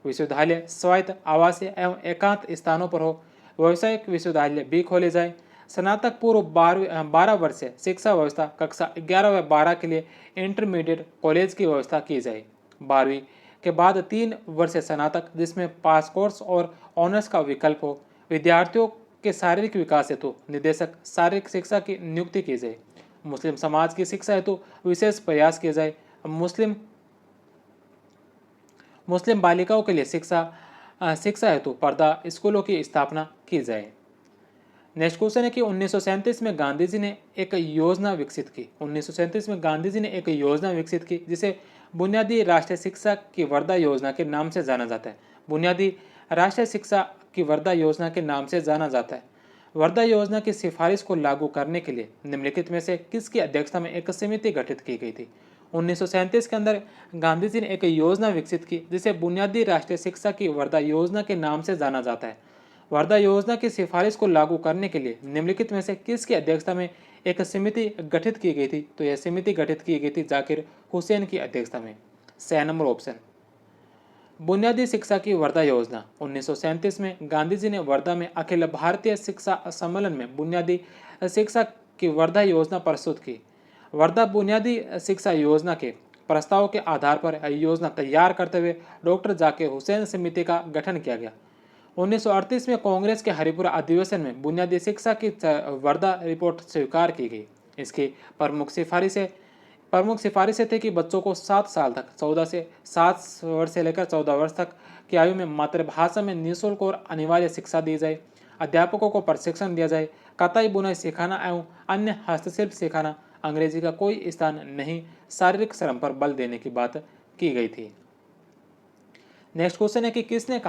विश्वविद्यालय स्वायत्त, आवासीय एवं एकांत स्थानों पर हो। व्यावसायिक विश्वविद्यालय भी खोले जाए। स्नातक पूर्व 12 वर्षीय शिक्षा व्यवस्था कक्षा 11 व 12 के लिए इंटरमीडिएट कॉलेज की व्यवस्था की जाए। 12वीं के बाद 3 वर्षीय स्नातक जिसमें पास कोर्स और ऑनर्स का विकल्प हो। विद्यार्थियों के शारीरिक विकास हेतु निदेशक शारीरिक शिक्षा की नियुक्ति की जाए। मुस्लिम समाज की शिक्षा हेतु विशेष प्रयास किए जाए। मुस्लिम बालिकाओं के लिए शिक्षा हेतु पर्दा स्कूलों की स्थापना की जाए। नेक्स्ट क्वेश्चन है कि 1937 में गांधी जी ने एक योजना विकसित की। 1937 में गांधी जी ने एक योजना विकसित की जिसे बुनियादी राष्ट्रीय शिक्षा की वर्धा योजना के नाम से जाना जाता है। बुनियादी राष्ट्रीय शिक्षा की वर्धा योजना के नाम से जाना जाता है। वर्धा योजना की सिफारिश को लागू करने के लिए निम्नलिखित में से किसकी अध्यक्षता में एक समिति गठित की गई थी? 1937 के अंदर गांधी जी ने एक योजना विकसित की जिसे बुनियादी राष्ट्रीय शिक्षा की वर्धा योजना के नाम से जाना जाता है। वर्धा योजना की सिफारिश को लागू करने के लिए निम्नलिखित में से किसकी अध्यक्षता में एक समिति गठित की गई थी? तो यह समिति गठित की गई थी जाकिर हुसैन की अध्यक्षता में। स नंबर ऑप्शन। बुनियादी शिक्षा की वर्धा योजना 1937 में गांधी जी ने वर्धा में अखिल भारतीय शिक्षा सम्मेलन में बुनियादी शिक्षा की वर्धा योजना प्रस्तुत की। वर्धा बुनियादी शिक्षा योजना के प्रस्ताव के आधार पर योजना तैयार करते हुए डॉक्टर जाकिर हुसैन समिति का गठन किया गया। 1938 में कांग्रेस के हरिपुरा अधिवेशन में बुनियादी शिक्षा की वर्धा रिपोर्ट स्वीकार की गई। इसकी प्रमुख सिफारिशें थे कि बच्चों को 7 साल तक 7 वर्ष से लेकर 14 वर्ष तक की आयु में मातृभाषा में निःशुल्क और अनिवार्य शिक्षा दी जाए। अध्यापकों को प्रशिक्षण दिया जाए। कताई बुनाई सिखाना एवं अन्य हस्तशिल्प सिखाना। अंग्रेजी का कोई स्थान नहीं। शारीरिक श्रम पर बल देने की बात की गई थी। नेक्स्ट क्वेश्चन है कि किसने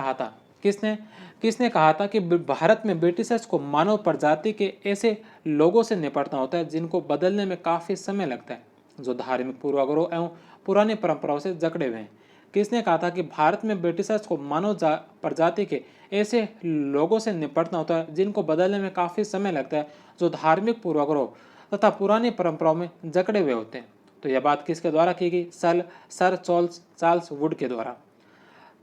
कहा था कि भारत में ब्रिटिशर्स को मानव प्रजाति के ऐसे लोगों से निपटना होता है जिनको बदलने में काफ़ी समय लगता है, जो धार्मिक पूर्वाग्रहों एवं पुरानी परंपराओं से जकड़े हुए हैं। किसने कहा था कि भारत में ब्रिटिशर्स को मानव प्रजाति के ऐसे लोगों से निपटना होता है जिनको बदलने में काफ़ी समय लगता है, जो धार्मिक पूर्वाग्रह तथा पुरानी परंपराओं में जकड़े हुए होते हैं। तो यह बात किसके द्वारा की गई? सर चार्ल्स वुड के द्वारा।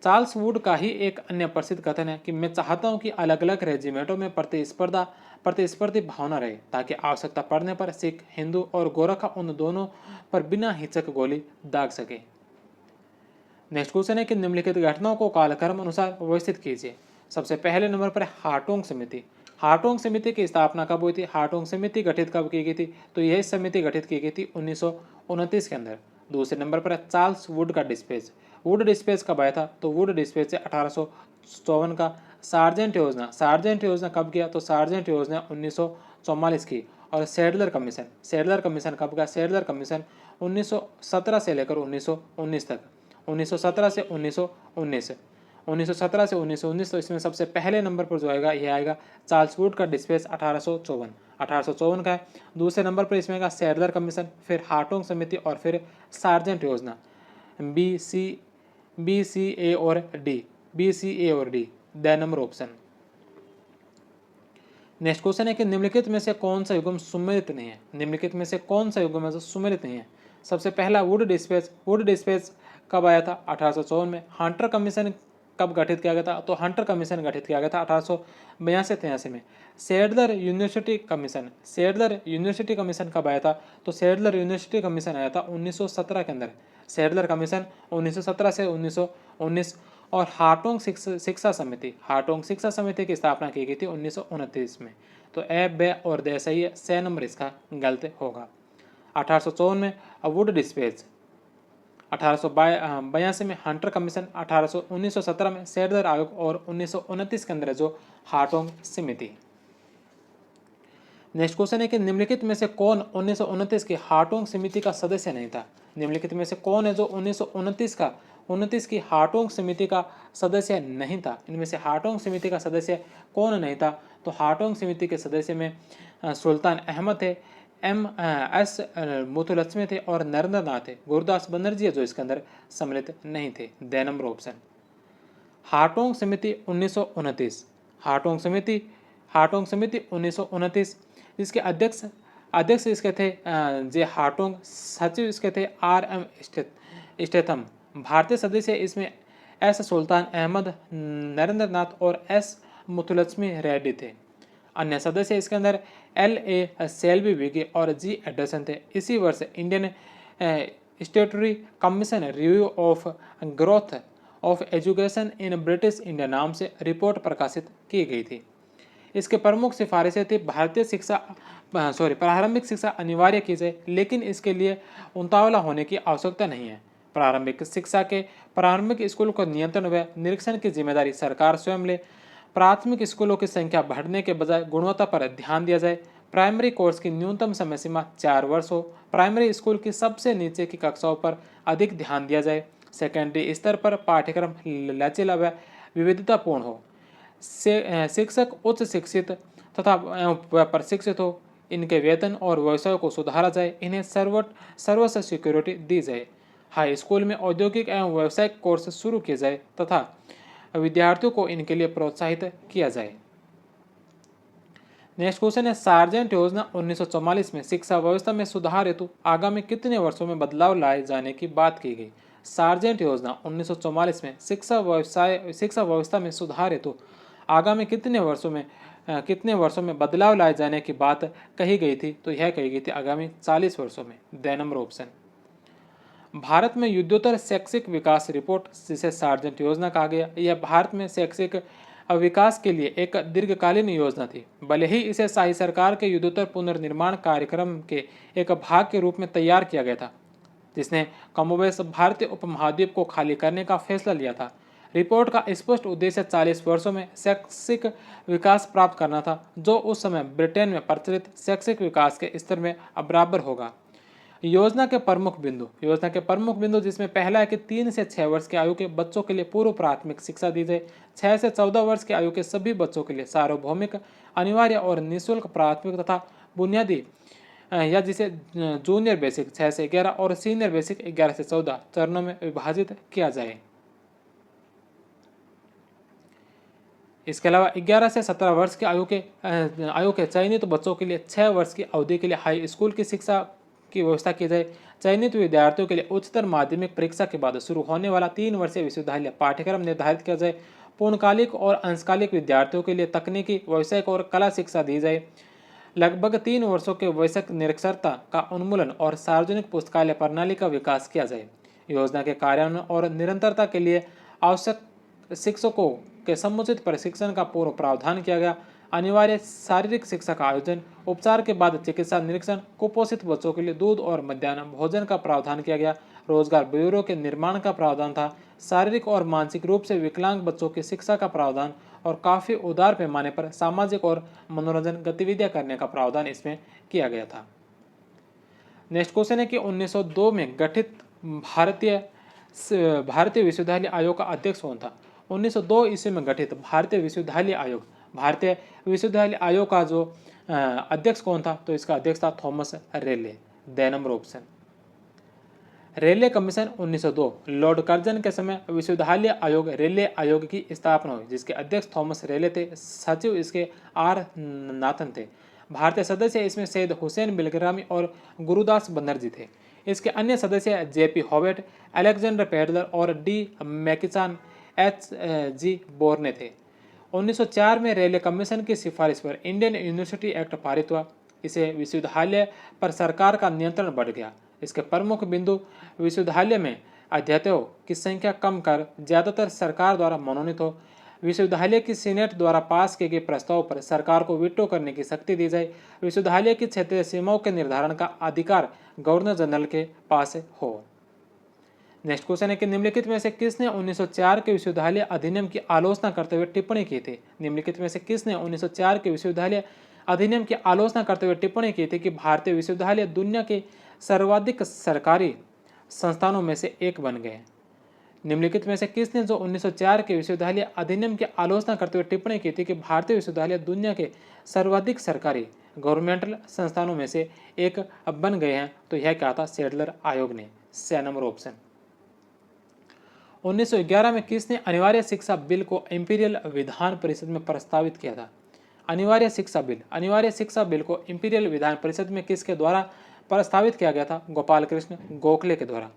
चार्ल्स वुड का ही एक अन्य प्रसिद्ध कथन है कि मैं चाहता हूं कि अलग अलग रेजिमेंटों में प्रतिस्पर्धी भावना रहे, ताकि आवश्यकता पड़ने पर सिख, हिंदू और गोरखा उन दोनों पर बिना हिचक गोली दाग सके। नेक्स्ट क्वेश्चन है कि निम्नलिखित घटनाओं को कालक्रम अनुसार व्यवस्थित कीजिए। सबसे पहले नंबर पर हार्टोंग समिति। हार्टोंग समिति की स्थापना कब हुई थी? हार्टोंग समिति गठित कब की गई थी? तो यह समिति गठित की गई थी 1929 के अंदर। दूसरे नंबर पर चार्ल्स वुड का डिस्पैच। वुड डिस्पैच कब आया था? तो वुड डिस्पैच 1854 का। सार्जेंट योजना कब किया? तो सार्जेंट योजना 1944 की। और सैडलर कमीशन कब का? सैडलर कमीशन 1917 से लेकर 1919 तक। 1917 से 1919 1917 से 1919। तो इसमें सबसे पहले नंबर पर जो आएगा यह आएगा चार्ल्स वुड का डिस्पैच 1854 का है। दूसरे नंबर पर इसमें आएगा सैडलर कमीशन, फिर हार्टोंग समिति और फिर सार्जेंट योजना। बी सी ए और D the number option. Next question है कि निम्नलिखित में से कौन सा युग्म सुमेलित नहीं है? निम्नलिखित में से कौन सा युग्म है जो सुमेलित नहीं है? सबसे पहला वुड डिस्पैच कब आया था? 1854 में। हंटर कमीशन कब गठित किया गया था? तो हंटर कमीशन गठित किया गया था 1882-83 में। सैडलर यूनिवर्सिटी कमीशन कब आया था? तो सैडलर यूनिवर्सिटी कमीशन आया था 1917 के अंदर। सैडलर कमीशन 1917 से 1919। और हार्टोंग शिक्षा समिति की स्थापना की गई थी 1929 में। तो ए, बे और दे सही है, 6 नंबर इसका गलत होगा। 1854 में वुड डिस्पैच, 1882 में हंटर कमीशन, 1917 में सैडलर आयोग और 1929 के अंदर जो हार्टोंग समिति। नेक्स्ट क्वेश्चन है कि निम्नलिखित में से कौन 1929 की हार्टोंग समिति का सदस्य नहीं था? निम्नलिखित में से कौन है जो 1929 की हार्टोंग समिति का सदस्य नहीं था? इनमें से हार्टोंग समिति का सदस्य कौन नहीं था? तो हार्टोंग समिति के सदस्य में सुल्तान अहमद थे, एस मुथुलक्ष्मी थे और नरेंद्र नाथ थे। गुरदास बनर्जी जो इसके अंदर सम्मिलित नहीं थे। The number option. हार्टोंग समिति 1929। हार्टोंग समिति 1929। इसके अध्यक्ष इसके थे जे हार्टोंग, सचिव इसके थे RM स्टेथम। भारतीय सदस्य इसमें एस सुल्तान अहमद, नरेंद्र नाथ और एस मुथुलक्ष्मी रेड्डी थे। अन्य सदस्य इसके अंदर LA सेल्वी विगे और G एडरसन थे। इसी वर्ष Indian स्टेटरी commission review of growth of education in British India नाम से रिपोर्ट प्रकाशित की गई थी। इसके प्रमुख सिफारिशें थी प्रारंभिक शिक्षा अनिवार्य की जाए, लेकिन इसके लिए उतावला होने की आवश्यकता नहीं है। प्रारंभिक स्कूल को नियंत्रण व निरीक्षण की जिम्मेदारी सरकार स्वयं ले। प्राथमिक स्कूलों की संख्या बढ़ने के बजाय गुणवत्ता पर ध्यान दिया जाए। प्राइमरी कोर्स की न्यूनतम समय सीमा 4 वर्ष हो। प्राइमरी स्कूल की सबसे नीचे की कक्षाओं पर अधिक ध्यान दिया जाए। सेकेंडरी स्तर पर पाठ्यक्रम लचीला व विविधतापूर्ण हो। शिक्षक उच्च शिक्षित तथा प्रशिक्षित हो। इनके वेतन और व्यवसाय को सुधारा जाए। इन्हें सर्वस्व सिक्योरिटी दी जाए। हाई स्कूल में औद्योगिक एवं व्यावसायिक कोर्स शुरू किए जाए तथा विद्यार्थियों को इनके लिए प्रोत्साहित किया जाए। नेक्स्ट क्वेश्चन है सार्जेंट योजना 1944 में शिक्षा व्यवस्था में सुधार हेतु आगामी कितने वर्षों में बदलाव लाए जाने की बात की गई? सार्जेंट योजना 1944 में शिक्षा व्यवस्था में सुधार हेतु आगामी कितने वर्षों में बदलाव लाए जाने की बात कही गई थी? तो यह कही गई थी आगामी 40 वर्षों में। The number option. भारत में युद्धोत्तर शैक्षिक विकास रिपोर्ट, जिसे सार्जेंट योजना कहा गया, यह भारत में शैक्षिक विकास के लिए एक दीर्घकालीन योजना थी। भले ही इसे शाही सरकार के युद्धोत्तर पुनर्निर्माण कार्यक्रम के एक भाग के रूप में तैयार किया गया था, जिसने कमोबेश भारतीय उपमहाद्वीप को खाली करने का फैसला लिया था। रिपोर्ट का स्पष्ट उद्देश्य 40 वर्षों में शैक्षिक विकास प्राप्त करना था, जो उस समय ब्रिटेन में प्रचलित शैक्षिक विकास के स्तर में बराबर होगा। योजना के प्रमुख बिंदु जिसमें पहला है कि 3 से 6 वर्ष की आयु के बच्चों के लिए पूर्व प्राथमिक शिक्षा दी जाए। 6 से 14 वर्ष की आयु के सभी बच्चों के लिए सार्वभौमिक, अनिवार्य और निःशुल्क प्राथमिक तथा बुनियादी या जिसे जूनियर बेसिक 6 से 11 और सीनियर बेसिक 11 से 14 चरणों में विभाजित किया जाए। इसके अलावा 11 से 17 वर्ष के आयु के चयनित बच्चों के लिए 6 वर्ष की अवधि के लिए हाई स्कूल की शिक्षा की व्यवस्था की जाए। चयनित विद्यार्थियों के लिए उच्चतर माध्यमिक परीक्षा के बाद शुरू होने वाला 3 वर्षीय विश्वविद्यालय पाठ्यक्रम निर्धारित किया जाए। पूर्णकालिक और अंशकालिक विद्यार्थियों के लिए तकनीकी, व्यावसायिक और कला शिक्षा दी जाए। लगभग 3 वर्षों के वयस्क निरक्षरता का उन्मूलन और सार्वजनिक पुस्तकालय प्रणाली का विकास किया जाए। योजना के कार्यान्वयन और निरंतरता के लिए आवश्यक शिक्षकों के समुचित प्रशिक्षण का पूर्व प्रावधान किया गया। अनिवार्य शारीरिक शिक्षा का आयोजन, उपचार के बाद चिकित्सा निरीक्षण, कुपोषित बच्चों के लिए दूध और मध्याह्न भोजन का प्रावधान किया गया। रोजगार ब्यूरो के निर्माण का प्रावधान था। शारीरिक और मानसिक रूप से विकलांग बच्चों की शिक्षा का प्रावधान और काफ़ी उदार पैमाने पर सामाजिक और मनोरंजन गतिविधियां करने का प्रावधान इसमें किया गया था। नेक्स्ट क्वेश्चन है कि 1902 में गठित भारतीय विश्वविद्यालय आयोग का अध्यक्ष कौन था? 1902 ईस्वी में गठित भारतीय विश्वविद्यालय आयोग का जो अध्यक्ष कौन था? तो इसका अध्यक्ष था Thomas Rayleigh. The number option. Rayleigh commission 1902 Lord Curzon के समय विश्वविद्यालय आयोग रेले आयोग की स्थापना हुई, जिसके अध्यक्ष थॉमस रेले थे। सचिव इसके आर नाथन थे। भारतीय सदस्य इसमें सैयद हुसैन बिलग्रामी और गुरुदास बनर्जी थे। इसके अन्य सदस्य जेपी हॉवेट, अलेक्जेंडर पैडलर और डी मैकिचान, एच.जी. बोर्ने थे। 1904 में रेले कमीशन की सिफारिश पर इंडियन यूनिवर्सिटी एक्ट पारित हुआ। इसे विश्वविद्यालय पर सरकार का नियंत्रण बढ़ गया। इसके प्रमुख बिंदु विश्वविद्यालय में अध्यायों की संख्या कम कर ज्यादातर सरकार द्वारा मनोनीत हो। विश्वविद्यालय की सीनेट द्वारा पास किए गए प्रस्ताव पर सरकार को वीटो करने की शक्ति दी जाए। विश्वविद्यालय की क्षेत्रीय सीमाओं के निर्धारण का अधिकार गवर्नर जनरल के पास हो। नेक्स्ट क्वेश्चन है कि निम्नलिखित में से किसने 1904 के विश्वविद्यालय अधिनियम की आलोचना करते हुए टिप्पणी की थी? निम्नलिखित में से किसने 1904 के विश्वविद्यालय अधिनियम की आलोचना करते हुए टिप्पणी की थी कि भारतीय विश्वविद्यालय दुनिया के सर्वाधिक सरकारी संस्थानों में से एक बन गए? निम्नलिखित में से किसने जो 1904 के विश्वविद्यालय अधिनियम की आलोचना करते हुए टिप्पणी की थी कि भारतीय विश्वविद्यालय दुनिया के सर्वाधिक सरकारी गवर्नमेंटल संस्थानों में से एक बन गए हैं? तो यह क्या था? सेडलर आयोग ने। सी नंबर ऑप्शन। 1911 में किसने अनिवार्य शिक्षा बिल को इंपीरियल विधान परिषद में प्रस्तावित किया था? अनिवार्य शिक्षा बिल को इंपीरियल विधान परिषद में किसके द्वारा प्रस्तावित किया गया था? गोपाल कृष्ण गोखले के द्वारा।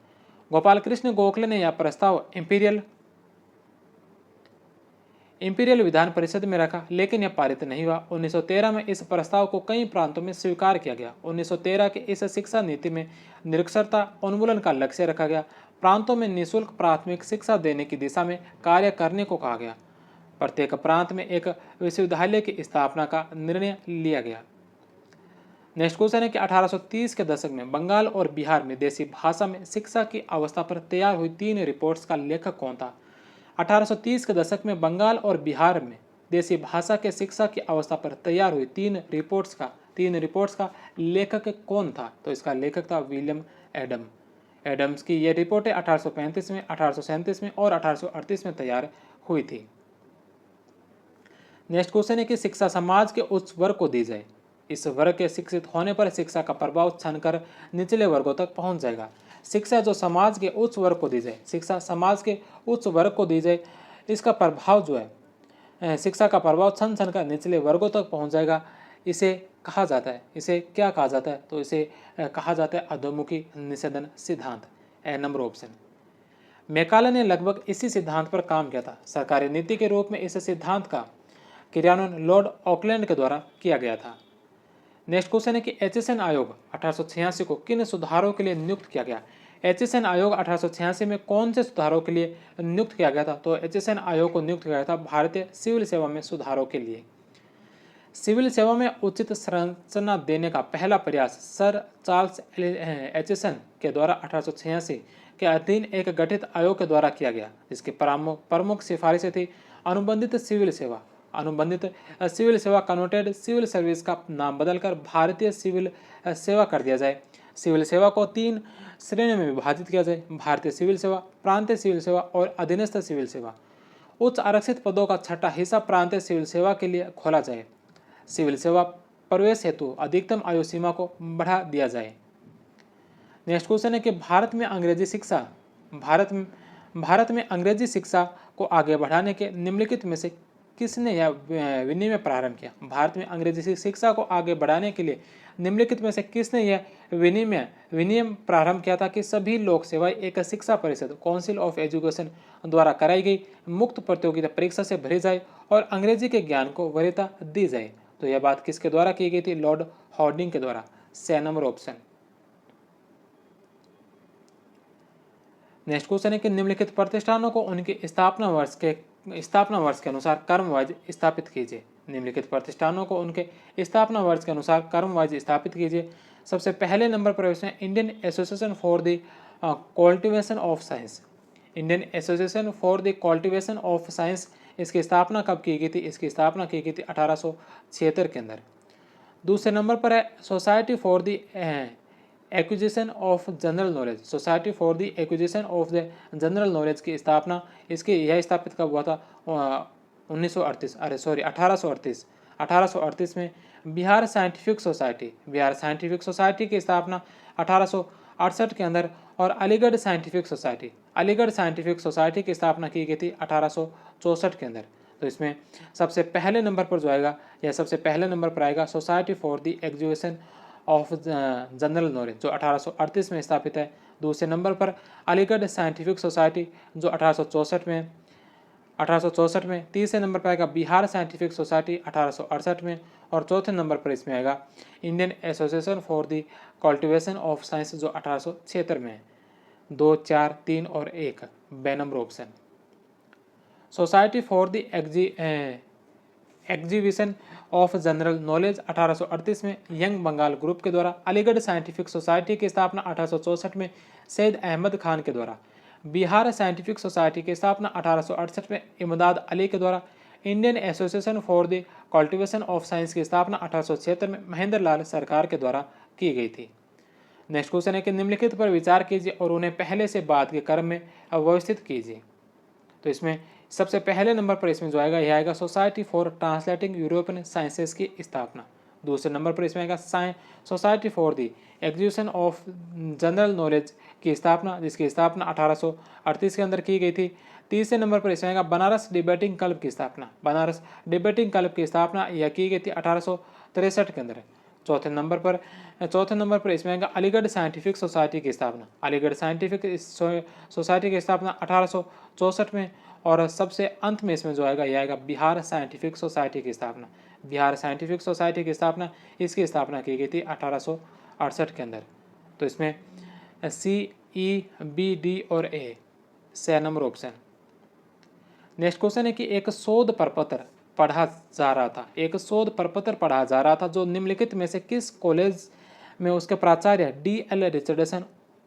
गोपाल कृष्ण गोखले ने यह प्रस्ताव इंपीरियल विधान परिषद में रखा, लेकिन यह पारित नहीं हुआ। 1913 में इस प्रस्ताव को कई प्रांतों में स्वीकार किया गया। 1913 के इस शिक्षा नीति में निरक्षरता उन्मूलन का लक्ष्य रखा गया। प्रांतों में निःशुल्क प्राथमिक शिक्षा देने की दिशा में कार्य करने को कहा गया। प्रत्येक प्रांत में एक विश्वविद्यालय की स्थापना का निर्णय लिया गया। नेक्स्ट क्वेश्चन है कि 1830 के दशक में बंगाल और बिहार में देसी भाषा में शिक्षा की अवस्था पर तैयार हुई 3 रिपोर्ट्स का लेखक कौन था? 1830 के दशक में बंगाल और बिहार में देसी भाषा के शिक्षा की अवस्था पर तैयार हुई 3 रिपोर्ट्स का लेखक कौन था? तो इसका लेखक था विलियम एडम्स की ये रिपोर्टें 1835 में, 1837 में और 1838 में तैयार हुई थी। नेक्स्ट क्वेश्चन है कि शिक्षा समाज के उच्च वर्ग को दी जाए। इस वर्ग के शिक्षित होने पर शिक्षा का प्रभाव छनकर निचले वर्गों तक पहुंच जाएगा। शिक्षा जो समाज के उच्च वर्ग को दी जाए, शिक्षा समाज के उच्च वर्ग को दी जाए, इसका प्रभाव जो है शिक्षा का प्रभाव छन कर निचले वर्गों तक पहुंच जाएगा। इसे कहा जाता है, इसे क्या कहा जाता है? तो इसे कहा जाता है अधोमुखी निषेधन सिद्धांत। ए नंबर ऑप्शन। मैकाले ने लगभग इसी सिद्धांत पर काम किया था। सरकारी नीति के रूप में इस सिद्धांत का क्रियान्वयन लॉर्ड ऑकलैंड के द्वारा किया गया था। नेक्स्ट क्वेश्चन है कि एचएसएन आयोग 1886 को किन सुधारों के लिए नियुक्त किया गया? एचएसएन आयोग 1886 में कौन से सुधारों के लिए नियुक्त किया गया था? तो एचएसएन आयोग को नियुक्त किया गया था भारतीय सिविल सेवा में सुधारों के लिए। सिविल सेवा में उचित संरचना देने का पहला प्रयास सर चार्ल्स एचएसएन के द्वारा 1886 के अधीन एक गठित आयोग के द्वारा किया गया, जिसकी प्रमुख सिफारिशें थी अनुबंधित सिविल सेवा कन्वर्टेड सिविल सर्विस का नाम बदलकर भारतीय सिविल सेवा कर दिया जाए। सिविल सेवा को 3 श्रेणियों में विभाजित किया जाए: भारतीय सिविल सेवा, प्रांतीय सिविल सेवा और अधीनस्थ सिविल सेवा। उच्च आरक्षित पदों का छठा हिस्सा प्रांतीय सिविल सेवा के लिए खोला जाए। सिविल सेवा प्रवेश हेतु अधिकतम आयु सीमा को बढ़ा दिया जाए। नेक्स्ट क्वेश्चन है कि भारत में अंग्रेजी शिक्षा को आगे बढ़ाने के निम्नलिखित में से किसने यह विनियम प्रारंभ किया। भारत में अंग्रेजी शिक्षा को आगे बढ़ाने के लिए निम्नलिखित में से किसने यह विनियम प्रारंभ किया था कि सभी लोक सेवाएं एक शिक्षा परिषद काउंसिल ऑफ एजुकेशन द्वारा कराई गई मुक्त प्रतियोगिता परीक्षा से भरी जाए और अंग्रेजी के ज्ञान को वरीयता दी जाए। तो यह बात किसके द्वारा की गई थी? लॉर्ड हार्डिंग के द्वारा। C number option. Next question है कि निम्नलिखित प्रतिष्ठानों को उनके स्थापना वर्ष के अनुसार क्रमवाइज स्थापित कीजिए। निम्नलिखित प्रतिष्ठानों को उनके स्थापना वर्ष के अनुसार क्रमवाइज स्थापित कीजिए। सबसे पहले नंबर पर इसमें Indian association for the cultivation of science. Indian association for the cultivation of science, इसकी स्थापना कब की गई थी? इसकी स्थापना की गई थी 1876 के अंदर। दूसरे नंबर पर है society for the acquisition of general knowledge. Society for the acquisition of the general knowledge की स्थापना यह स्थापित कब हुआ था? 1838 में। बिहार साइंटिफिक सोसाइटी की स्थापना 1868 के अंदर। और अलीगढ़ साइंटिफिक सोसाइटी की स्थापना की गई थी 1864 के अंदर। तो इसमें सबसे पहले नंबर पर जो आएगा, यह सबसे पहले नंबर पर आएगा society for the acquisition of general knowledge, जो 1838 में स्थापित है। दूसरे नंबर पर अलीगढ़ साइंटिफिक सोसाइटी, जो 1864 में। तीसरे नंबर पर आएगा बिहार साइंटिफिक सोसाइटी 1868 में। और चौथे नंबर पर इसमें आएगा Indian association for the cultivation of science, जो 1876 में है। 2, 4, 3 और 1 B number option. Society for the exhibition of general knowledge 1838 में यंग बंगाल ग्रुप के द्वारा। अलीगढ़ साइंटिफिक सोसाइटी की स्थापना 1864 में सैयद अहमद खान के द्वारा। बिहार साइंटिफिक सोसाइटी की स्थापना 1868 में इमदाद अली के द्वारा। Indian association for the cultivation of science की स्थापना 1876 में महेंद्र लाल सरकार के द्वारा की गई थी। नेक्स्ट क्वेश्चन है कि निम्नलिखित पर विचार कीजिए और उन्हें पहले से बाद के क्रम में अव्यवस्थित कीजिए। तो इसमें सबसे पहले नंबर पर इसमें जो आएगा, यह आएगा society for translating European sciences की स्थापना। दूसरे नंबर पर इसमें आएगा society for the acquisition of general knowledge की स्थापना, जिसकी स्थापना 1838 के अंदर की गई थी। तीसरे नंबर पर इसमें आएगा बनारस डिबेटिंग क्लब की स्थापना। बनारस डिबेटिंग क्लब की स्थापना यह की गई थी 1863 के अंदर। चौथे नंबर पर इसमें आएगा अलीगढ़ साइंटिफिक सोसाइटी की स्थापना। अलीगढ़ साइंटिफिक सोसाइटी की स्थापना 1864 में। और सबसे अंत में इसमें जो आएगा, यह आएगा बिहार साइंटिफिक सोसाइटी की स्थापना। बिहार साइंटिफिक सोसाइटी की स्थापना, इसकी स्थापना की गई थी 1868 के अंदर। तो इसमें C, E, B, D और A 6 number option. Next question है कि एक शोध प्रपत्र पढ़ा जा रहा था जो निम्नलिखित में से किस कॉलेज में उसके प्राचार्य D.L. रिचर्डसन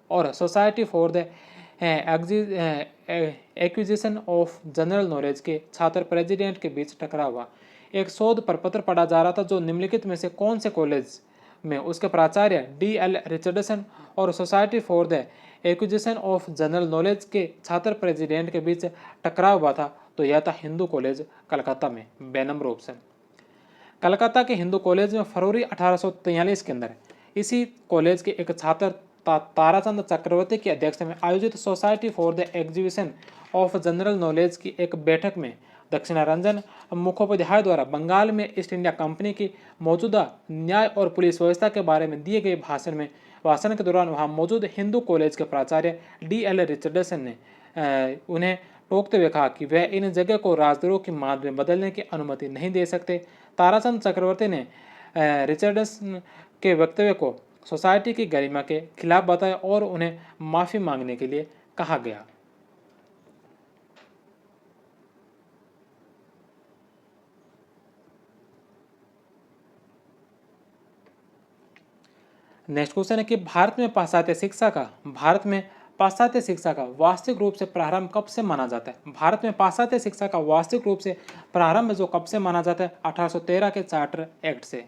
और society for the acquisition of general knowledge के छात्र प्रेसिडेंट के बीच टकरा हुआ। एक शोध प्रपत्र पढ़ा जा रहा था जो निम्नलिखित में से कौन से कॉलेज में उसके प्राचार्य D.L. रिचर्डसन और society for the acquisition of general knowledge के छात्र प्रेसिडेंट के बीच टकराव हुआ था? तो यह था हिंदू कॉलेज कलकत्ता में, बे नंबर ऑप्शन। कलकत्ता के हिंदू कॉलेज में फरवरी 1843 के अंदर इसी कॉलेज के एक छात्र ताराचंद चक्रवर्ती की अध्यक्षता में आयोजित society for the exhibition of general knowledge की एक बैठक में दक्षिणारंजन मुखोपाध्याय द्वारा बंगाल में ईस्ट इंडिया कंपनी की मौजूदा न्याय और पुलिस व्यवस्था के बारे में दिए गए भाषण के दौरान वहां मौजूद हिंदू कॉलेज के प्राचार्य D.L. रिचर्डसन ने उन्हें टोकते हुए कहा कि वह इन जगह को राजद्रोह की मांग में बदलने की अनुमति नहीं दे सकते। ताराचंद चक्रवर्ती ने रिचर्डसन के वक्तव्य को सोसाइटी की गरिमा के खिलाफ बताया और उन्हें माफी मांगने के लिए कहा गया। नेक्स्ट क्वेश्चन है कि भारत में पाश्चात्य शिक्षा का वास्तविक रूप से प्रारंभ कब से माना जाता है? भारत में पाश्चात्य शिक्षा का वास्तविक रूप से प्रारंभ जो कब से माना जाता है? 1813 के चार्टर एक्ट से।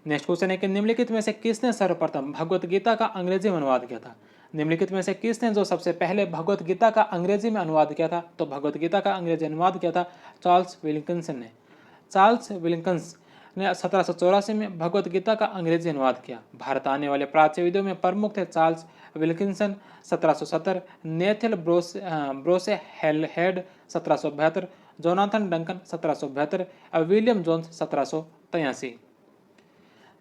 नेक्स्ट क्वेश्चन है कि निम्नलिखित में से किसने सर्वप्रथम भगवत गीता का अंग्रेजी में अनुवाद किया था? निम्नलिखित में से किसने जो सबसे पहले भगवत गीता का अंग्रेजी में अनुवाद किया था? तो भगवत गीता का अंग्रेजी अनुवाद किया था चार्ल्स विलिंगसन ने। चार्ल्स विलिंगसन ने 1784 में भगवत गीता का अंग्रेजी अनुवाद किया। भारत आने वाले प्राच्यविदों में प्रमुख थे Charles Wilkinson 1770, Nathaniel Brassey Halhed 1772, Jonathan Duncan 1772 और विलियम जोन्स 1783।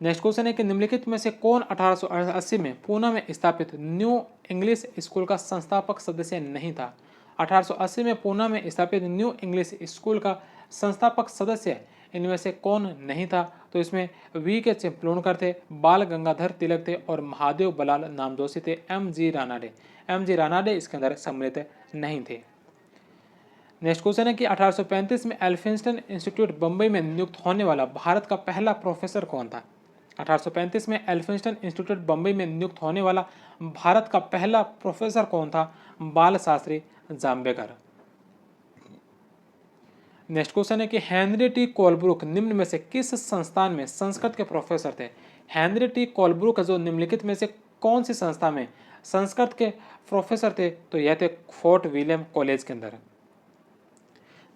नेक्स्ट क्वेश्चन है कि निम्नलिखित में से कौन 1880 में पुणे में स्थापित न्यू इंग्लिश स्कूल का संस्थापक सदस्य नहीं था। 1880 में पुणे में स्थापित न्यू इंग्लिश स्कूल का संस्थापक सदस्य इनमें से कौन नहीं था। तो इसमें वी के चिपलूणकर थे, बाल गंगाधर तिलक थे और महादेव बलाल नामदोशी थे। एम जी रानाडे इसके अंदर सम्मिलित नहीं थे। नेक्स्ट क्वेश्चन है कि 1835 में एल्फिंस्टन इंस्टीट्यूट बम्बई में नियुक्त होने वाला भारत का पहला प्रोफेसर कौन था। 1835 में एल्फिंस्टन इंस्टीट्यूट बम्बई में नियुक्त होने वाला भारत का पहला प्रोफेसर कौन था। बाल शास्त्री जाम्बेकर। नेक्स्ट क्वेश्चन है कि हेनरी टी कोलब्रुक निम्न में से किस संस्थान में संस्कृत के प्रोफेसर थे। हेनरी टी कोलब्रुक जो निम्नलिखित में से कौन सी संस्था में संस्कृत के प्रोफेसर थे। तो यह थे फोर्ट विलियम कॉलेज के अंदर।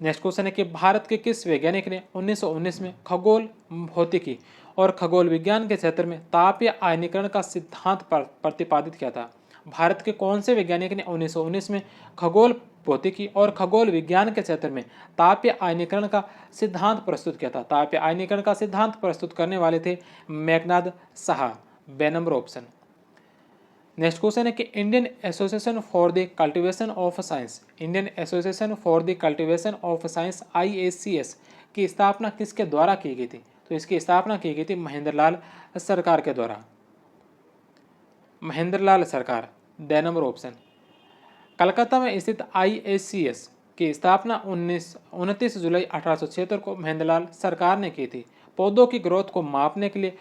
नेक्स्ट क्वेश्चन है कि भारत के किस वैज्ञानिक ने 1919 में खगोल भौतिकी और खगोल विज्ञान के क्षेत्र में तापीय आयनीकरण का सिद्धांत प्रतिपादित किया था। भारत के कौन से वैज्ञानिक ने 1919 में खगोल भौतिकी और खगोल विज्ञान के क्षेत्र में तापीय आयनीकरण का सिद्धांत प्रस्तुत किया था। तापीय आयनीकरण का सिद्धांत प्रस्तुत करने वाले थे मेघनाद साहा। बे नंबर ऑप्शन। नेक्स्ट क्वेश्चन है कि Indian association for the cultivation of science, Indian association for the cultivation of science IACS की स्थापना किसके द्वारा की गई थी। तो इसकी स्थापना की गई थी महेंद्रलाल सरकार के द्वारा। महेंद्रलाल सरकार। ड नंबर ऑप्शन। कलकत्ता में स्थित IACS की स्थापना 29 जुलाई 1876 को महेंद्रलाल सरकार ने की थी। पौधों की ग्रोथ को मापने के लिए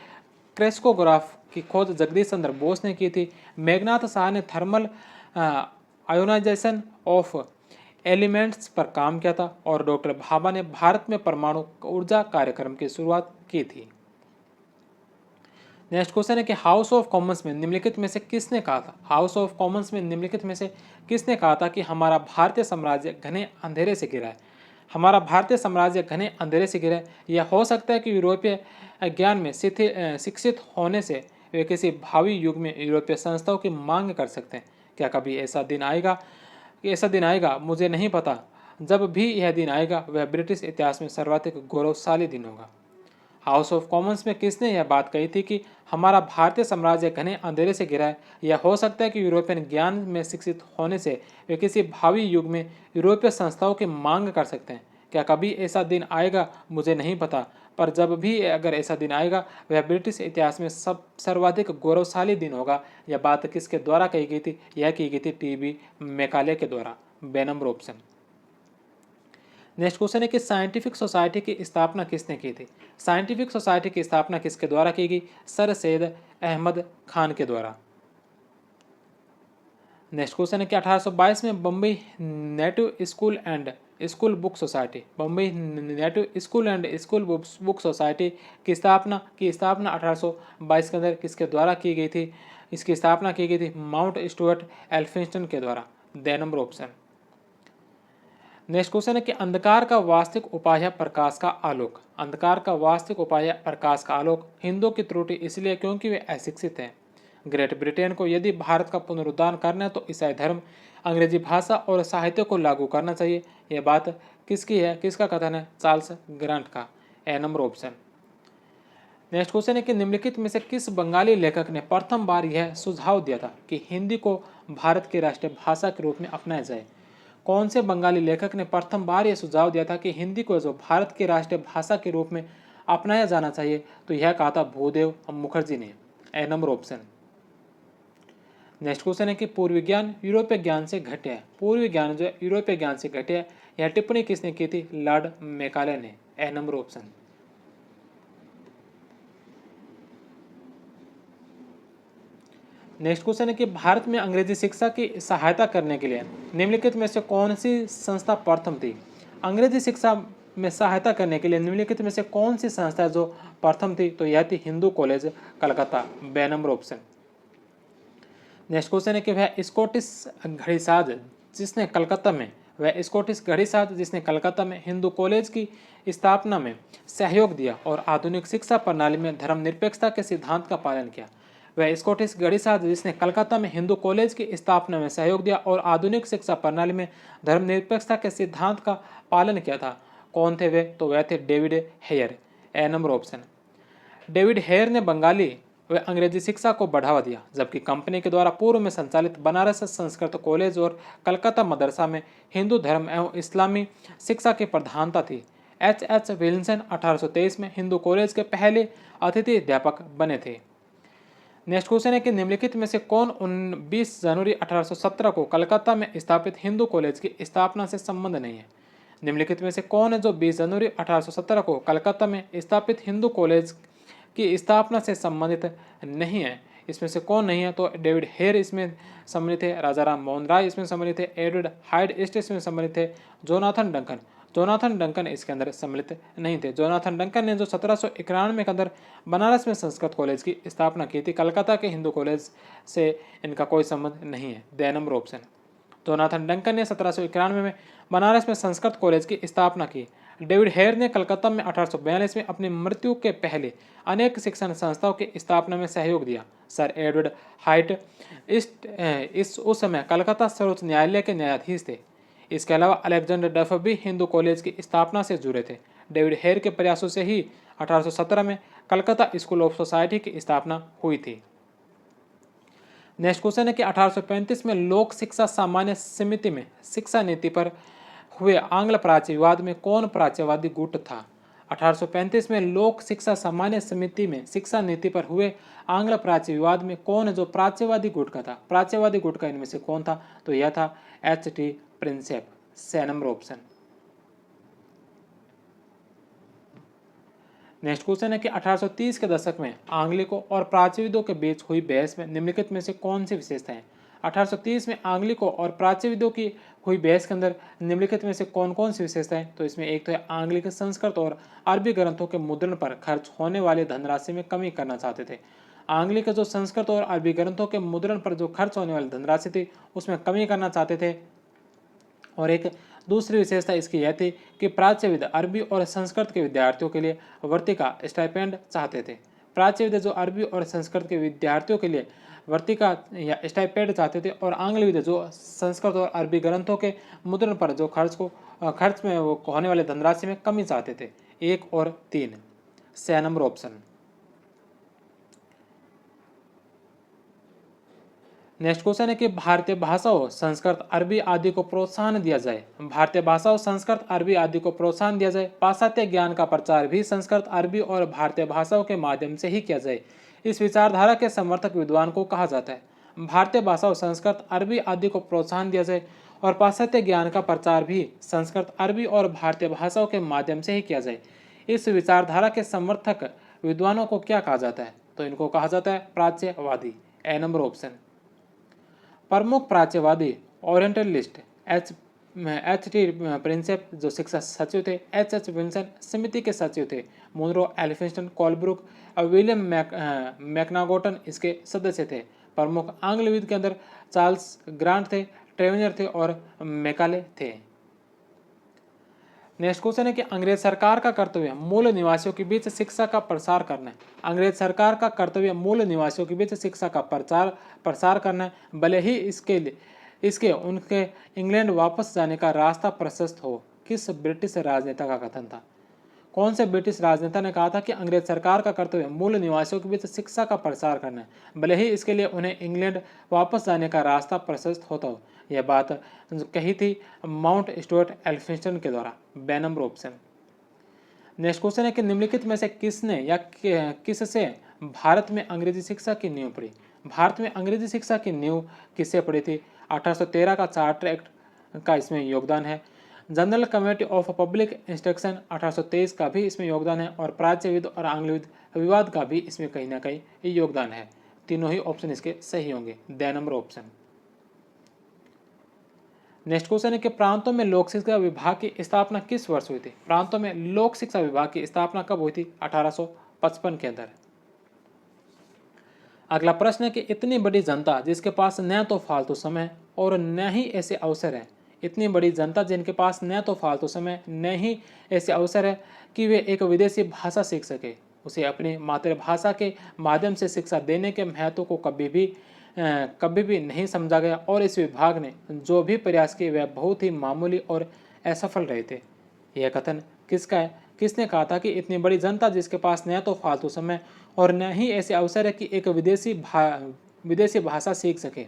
क्रेस्कोग्राफ की खोज जगदीश चंद्र बोस ने की थी। मेघनाथ शाह ने थर्मल आयोनाइजेशन ऑफ एलिमेंट्स पर काम किया था और डॉक्टर भाभा ने भारत में परमाणु ऊर्जा कार्यक्रम की शुरुआत की थी। नेक्स्ट क्वेश्चन है कि हाउस ऑफ कॉमन्स में निम्नलिखित में से किसने कहा था। हाउस ऑफ कॉमन्स में निम्नलिखित में से किसने कहा था कि हमारा भारतीय साम्राज्य घने अंधेरे से घिरा है। हमारा भारतीय साम्राज्य घने अंधेरे से घिरा है। यह हो सकता है कि यूरोपीय ज्ञान में शिक्षित होने से वे किसी भावी युग में यूरोपीय संस्थाओं की मांग कर सकते हैं। क्या कभी ऐसा दिन आएगा मुझे नहीं पता। जब भी यह दिन आएगा वह ब्रिटिश इतिहास में सर्वाधिक गौरवशाली दिन होगा। हाउस ऑफ कॉमन्स में किसने यह बात कही थी कि हमारा भारतीय साम्राज्य घने अंधेरे से घिरा है। यह हो सकता है कि यूरोपियन ज्ञान में शिक्षित होने से वे किसी भावी युग में यूरोपीय संस्थाओं की मांग कर सकते हैं। क्या कभी ऐसा दिन आएगा मुझे नहीं पता, पर जब भी अगर ऐसा दिन आएगा वह ब्रिटिश इतिहास में सर्वाधिक गौरवशाली दिन होगा। यह बात किसके द्वारा कही गई थी। यह की गई थी TB मैकाले के द्वारा। बे नंबर ऑप्शन। नेक्स्ट क्वेश्चन है कि साइंटिफिक सोसाइटी की स्थापना किसने की थी। साइंटिफिक सोसाइटी की स्थापना किसके द्वारा की गई। सर सैयद अहमद खान के द्वारा। नेक्स्ट क्वेश्चन है कि 1822 में Bombay native school and school book society, Bombay native school and school book society की स्थापना 1822 के अंदर किसके द्वारा की गई थी। इसकी स्थापना की गई थी माउंट स्टुअर्ट एल्फिंस्टन के द्वारा। The number option. Next question है कि अंधकार का वास्तविक उपाय है प्रकाश का आलोक। अंधकार का वास्तविक उपाय है प्रकाश का आलोक। हिंदुओं की त्रुटि इसलिए क्योंकि वे अशिक्षित हैं। ग्रेट ब्रिटेन को यदि भारत का पुनरुद्धार करना है तो ईसाई धर्म, अंग्रेजी भाषा और साहित्य को लागू करना चाहिए। यह बात किसकी है, किसका कथन है। चार्ल्स ग्रांट का। ए नंबर ऑप्शन। नेक्स्ट क्वेश्चन है कि निम्नलिखित में से किस बंगाली लेखक ने प्रथम बार यह सुझाव दिया था कि हिंदी को भारत की राष्ट्रीय भाषा के रूप में अपनाया जाए। कौन से बंगाली लेखक ने प्रथम बार यह सुझाव दिया था कि हिंदी को जो भारत की राष्ट्रीय भाषा के रूप में अपनाया जाना चाहिए। तो यह कहा था भूदेव मुखर्जी ने। ए नंबर ऑप्शन। नेक्स्ट क्वेश्चन है कि पूर्वी ज्ञान यूरोपीय ज्ञान से घटे है। पूर्वी ज्ञान जो यूरोपीय ज्ञान से घटे है, यह टिप्पणी किसने की थी। लॉर्ड मैकाले ने। ए नंबर ऑप्शन। नेक्स्ट क्वेश्चन है कि भारत में अंग्रेजी शिक्षा की सहायता करने के लिए निम्नलिखित में से कौन सी संस्था प्रथम थी। अंग्रेजी शिक्षा में सहायता करने के लिए निम्नलिखित में से कौन सी संस्था जो प्रथम थी। तो यह थी हिंदू कॉलेज कलकत्ता। बे नंबर ऑप्शन। नेक्स्ट क्वेश्चन है कि वह स्कॉटिश घड़ीसाज जिसने कलकत्ता में वह स्कॉटिश घड़ीसाज जिसने कलकत्ता में हिंदू कॉलेज की स्थापना में सहयोग दिया और आधुनिक शिक्षा प्रणाली में धर्मनिरपेक्षता के सिद्धांत का पालन किया। वह स्कॉटिश घड़ीसाज जिसने कलकत्ता में हिंदू कॉलेज की स्थापना में सहयोग दिया और आधुनिक शिक्षा प्रणाली में धर्मनिरपेक्षता के सिद्धांत का पालन किया था। कौन थे वे? तो वह थे डेविड हेयर। ए नंबर ऑप्शन। डेविड हेयर ने बंगाली व अंग्रेजी शिक्षा को बढ़ावा दिया, जबकि कंपनी के द्वारा पूर्व में संचालित बनारस संस्कृत कॉलेज और कलकत्ता मदरसा में हिंदू धर्म एवं इस्लामी शिक्षा की प्रधानता थी। एच विल्सन 1823 में हिंदू कॉलेज के पहले अतिथि अध्यापक बने थे। नेक्स्ट क्वेश्चन है कि निम्नलिखित में से कौन 20 जनवरी 1817 को कलकत्ता में स्थापित हिंदू कॉलेज की स्थापना से संबंध नहीं है? निम्नलिखित में से कौन है जो 20 जनवरी 1817 को कलकत्ता में स्थापित हिंदू कॉलेज की स्थापना से संबंधित नहीं है? इसमें से कौन नहीं है? तो डेविड हेयर इसमें सम्मिलित है, राजाराम मोहन राय इसमें सम्मिलित है, एडवर्ड हाइड ईस्ट इसमें सम्मिलित है, जोनाथन डंकन इसके अंदर सम्मिलित नहीं थे। जोनाथन डंकन ने जो 1791 के अंदर बनारस में संस्कृत कॉलेज की स्थापना की थी, कलकत्ता के हिंदू कॉलेज से इनका कोई संबंध नहीं है। The number option. Jonathan Duncan ने 1791 में बनारस में संस्कृत कॉलेज की स्थापना की। डेविड हेयर ने कलकत्ता में 1842 में अपनी मृत्यु के पहले अनेक शिक्षण संस्थाओं की स्थापना में सहयोग दिया। सर एडवर्ड हाइट इस उस समय कलकत्ता सर्वोच्च न्यायालय के न्यायाधीश थे। इसके अलावा अलेक्जेंडर डफ भी हिंदू कॉलेज की स्थापना से जुड़े थे। डेविड हेयर के प्रयासों से ही 1817 में कलकत्ता स्कूल ऑफ सोसाइटी की स्थापना हुई थी। नेक्स्ट क्वेश्चन है कि 1835 में लोक शिक्षा सामान्य समिति में शिक्षा नीति पर हुए आंग्ल प्राच्य विवाद में कौन प्राच्यवादी गुट था? 1835 में लोक शिक्षा सामान्य समिति में शिक्षा नीति पर हुए आंग्ल प्राच्य विवाद में कौन जो प्राच्यवादी गुट का था? प्राच्यवादी गुट का इनमें से कौन था? तो यह था H.T. Prinsep. C number option. Next question है कि 1830 के दशक में आंग्लिकों और प्राच्यविदों के बीच हुई बहस में निम्नलिखित में से कौन सी विशेषता है? 1830 में आंग्लिकों और प्राच्यविदों की हुई बहस के अंदर निम्नलिखित में से कौन कौन सी विशेषता है? तो इसमें एक तो है आंग्लिक संस्कृत और अरबी ग्रंथों के मुद्रण पर खर्च होने वाली धनराशि में कमी करना चाहते थे। आंग्लिक जो संस्कृत और अरबी ग्रंथों के मुद्रण पर जो खर्च होने वाली धनराशि थी उसमें कमी करना चाहते थे। और एक दूसरी विशेषता इसकी यह थी कि प्राच्यविद अरबी और संस्कृत के विद्यार्थियों के लिए वर्तिका स्टाइपेंड चाहते थे। प्राच्यविद जो अरबी और संस्कृत के विद्यार्थियों के लिए वर्तिका या स्टाइपेंड चाहते थे और आंग्लविद जो संस्कृत और अरबी ग्रंथों के मुद्रण पर जो खर्च में वो होने वाले धनराशि में कमी चाहते थे। 1 और 3 C number option. Next question है कि भारतीय भाषाओं संस्कृत अरबी आदि को प्रोत्साहन दिया जाए। भारतीय भाषाओं संस्कृत अरबी आदि को प्रोत्साहन दिया जाए। पाश्चात्य ज्ञान का प्रचार भी संस्कृत अरबी और भारतीय भाषाओं के माध्यम से ही किया जाए। इस विचारधारा के समर्थक विद्वान को कहा जाता है। भारतीय भाषाओं संस्कृत अरबी आदि को प्रोत्साहन दिया जाए और पाश्चात्य ज्ञान का प्रचार भी संस्कृत अरबी और भारतीय भाषाओं के माध्यम से ही किया जाए। इस विचारधारा के समर्थक विद्वानों को क्या कहा जाता है? तो इनको कहा जाता है प्राच्यवादी। ए नंबर ऑप्शन। प्रमुख प्राच्यवादी ओरिएंटलिस्ट H.T. प्रिंसेप जो शिक्षा सचिव थे, H.H. विल्सन समिति के सचिव थे, मुनरो एल्फिंस्टन कोलब्रुक और विलियम मैकनागोटन इसके सदस्य थे। प्रमुख आंग्लविद के अंदर चार्ल्स ग्रांट थे, ट्रेवेनर थे और मैकाले थे। नेक्स्ट क्वेश्चन है कि अंग्रेज सरकार का कर्तव्य मूल निवासियों के बीच शिक्षा का प्रसार करना है। अंग्रेज सरकार का कर्तव्य मूल निवासियों के बीच शिक्षा का प्रसार करना है, भले ही इसके उनके इंग्लैंड वापस जाने का रास्ता प्रशस्त हो। किस ब्रिटिश राजनेता का कथन था? कौन से ब्रिटिश राजनेता ने कहा था कि अंग्रेज सरकार का कर्तव्य मूल निवासियों के बीच शिक्षा का प्रसार करना है, भले ही इसके लिए उन्हें इंग्लैंड वापस जाने का रास्ता प्रशस्त होता हो? यह बात कही थी माउंट स्टुअर्ट एल्फिंस्टन के द्वारा। B number option. Next question है कि निम्नलिखित में से किसने या किससे भारत में अंग्रेजी शिक्षा की नींव पड़ी? भारत में अंग्रेजी शिक्षा की नींव किससे पड़ी थी? 1813 का चार्टर एक्ट का इसमें योगदान है। General committee of public instruction 1823 का भी इसमें योगदान है और प्राच्यविद और आंग्लविद विवाद का भी इसमें कहीं ना कहीं योगदान है। तीनों ही ऑप्शन इसके सही होंगे। The number option. Next question है कि प्रांतों में लोक शिक्षा विभाग की स्थापना किस वर्ष हुई थी? प्रांतों में लोक शिक्षा विभाग की स्थापना कब हुई थी? 1855 के अंदर। अगला प्रश्न है कि इतनी बड़ी जनता जिसके पास न तो फालतू समय और न ही ऐसे अवसर हैं, इतनी बड़ी जनता जिनके पास न तो फालतू समय न ही ऐसे अवसर है कि वे एक विदेशी भाषा सीख सके, उसे अपनी मातृभाषा के माध्यम से शिक्षा देने के महत्व को कभी भी नहीं समझा गया और इस विभाग ने जो भी प्रयास किए वह बहुत ही मामूली और असफल रहे थे। यह कथन किसका है? किसने कहा था कि इतनी बड़ी जनता जिसके पास न तो फालतू समय और न ही ऐसे अवसर है कि एक विदेशी भाषा सीख सके,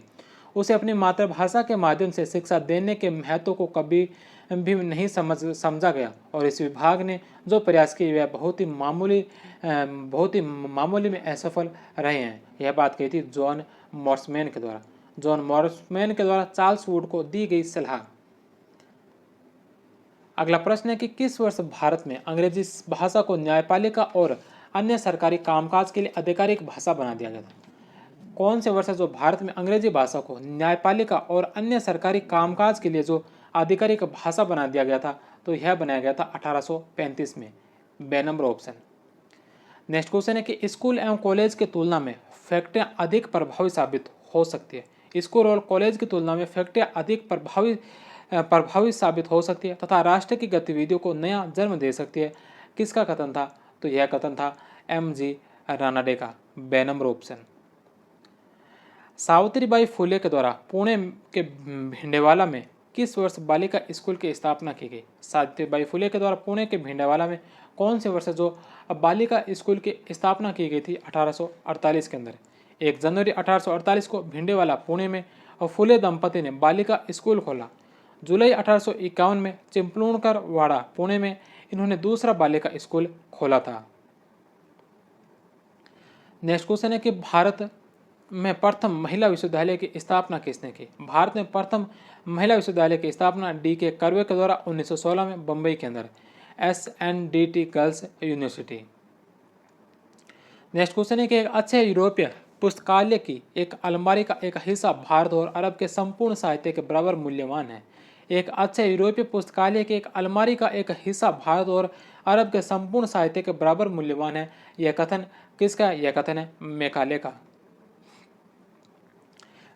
उसे अपनी मातृभाषा के माध्यम से शिक्षा देने के महत्व को कभी भी नहीं समझा गया और इस विभाग ने जो प्रयास किए वह बहुत ही मामूली में असफल रहे हैं। यह बात कही थी जॉन मॉर्समैन के द्वारा चार्ल्स वुड को दी गई सलाह। अगला प्रश्न है कि किस वर्ष भारत में अंग्रेजी भाषा को न्यायपालिका और अन्य सरकारी कामकाज के लिए आधिकारिक भाषा बना दिया गया था? कौन से वर्ष है जो भारत में अंग्रेजी भाषा को न्यायपालिका और अन्य सरकारी कामकाज के लिए जो आधिकारिक भाषा बना दिया गया था? तो यह बनाया गया था 1835 में। बे नंबर ऑप्शन। नेक्स्ट क्वेश्चन है कि स्कूल एवं कॉलेज की तुलना में फैक्ट्रियाँ अधिक प्रभावी साबित हो सकती है। स्कूल और कॉलेज की तुलना में फैक्ट्रियाँ अधिक प्रभावी साबित हो सकती है तथा राष्ट्र की गतिविधियों को नया जन्म दे सकती है। किसका कथन था? तो यह कथन था M.G. रानाडे का। बे नंबर ऑप्शन। सावित्रीबाई फुले के द्वारा पुणे के भिंडेवाला में किस वर्ष बालिका स्कूल की स्थापना की गई? सावित्रीबाई फुले के द्वारा पुणे के भिंडेवाला में कौन से वर्ष जो बालिका स्कूल की स्थापना की गई थी? 1848 के अंदर। 1 जनवरी 1848 को भिंडेवाला पुणे में और फुले दंपति ने बालिका स्कूल खोला। जुलाई 1851 में चिपलूणकर वाड़ा पुणे में इन्होंने दूसरा बालिका स्कूल खोला था। नेक्स्ट क्वेश्चन है कि भारत में प्रथम महिला विश्वविद्यालय की स्थापना किसने की? भारत में प्रथम महिला विश्वविद्यालय की स्थापना D.K. कर्वे के द्वारा 1916 में बम्बई के अंदर SNDT girls university. Next question है कि एक अच्छे यूरोपीय पुस्तकालय की एक अलमारी का एक हिस्सा भारत और अरब के संपूर्ण साहित्य के बराबर मूल्यवान है। एक अच्छे यूरोपीय पुस्तकालय की एक अलमारी का एक हिस्सा भारत और अरब के संपूर्ण साहित्य के बराबर मूल्यवान है। यह कथन किसका है? यह कथन है मैकाले का।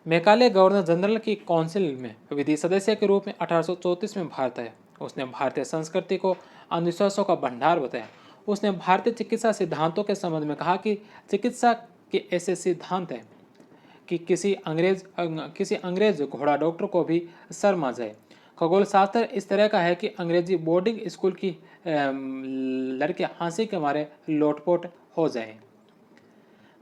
मैकाले गवर्नर जनरल की काउंसिल में विधि सदस्य के रूप में 1834 में भारत आया। उसने भारतीय संस्कृति को अंधविश्वासों का भंडार बताया। उसने भारतीय चिकित्सा सिद्धांतों के संबंध में कहा कि चिकित्सा के ऐसे सिद्धांत हैं कि किसी अंग्रेज घोड़ा डॉक्टर को भी शर्म आ जाए। खगोल शास्त्र इस तरह का है कि अंग्रेजी बोर्डिंग स्कूल की लड़कियां हंसी के मारे लोटपोट हो जाए।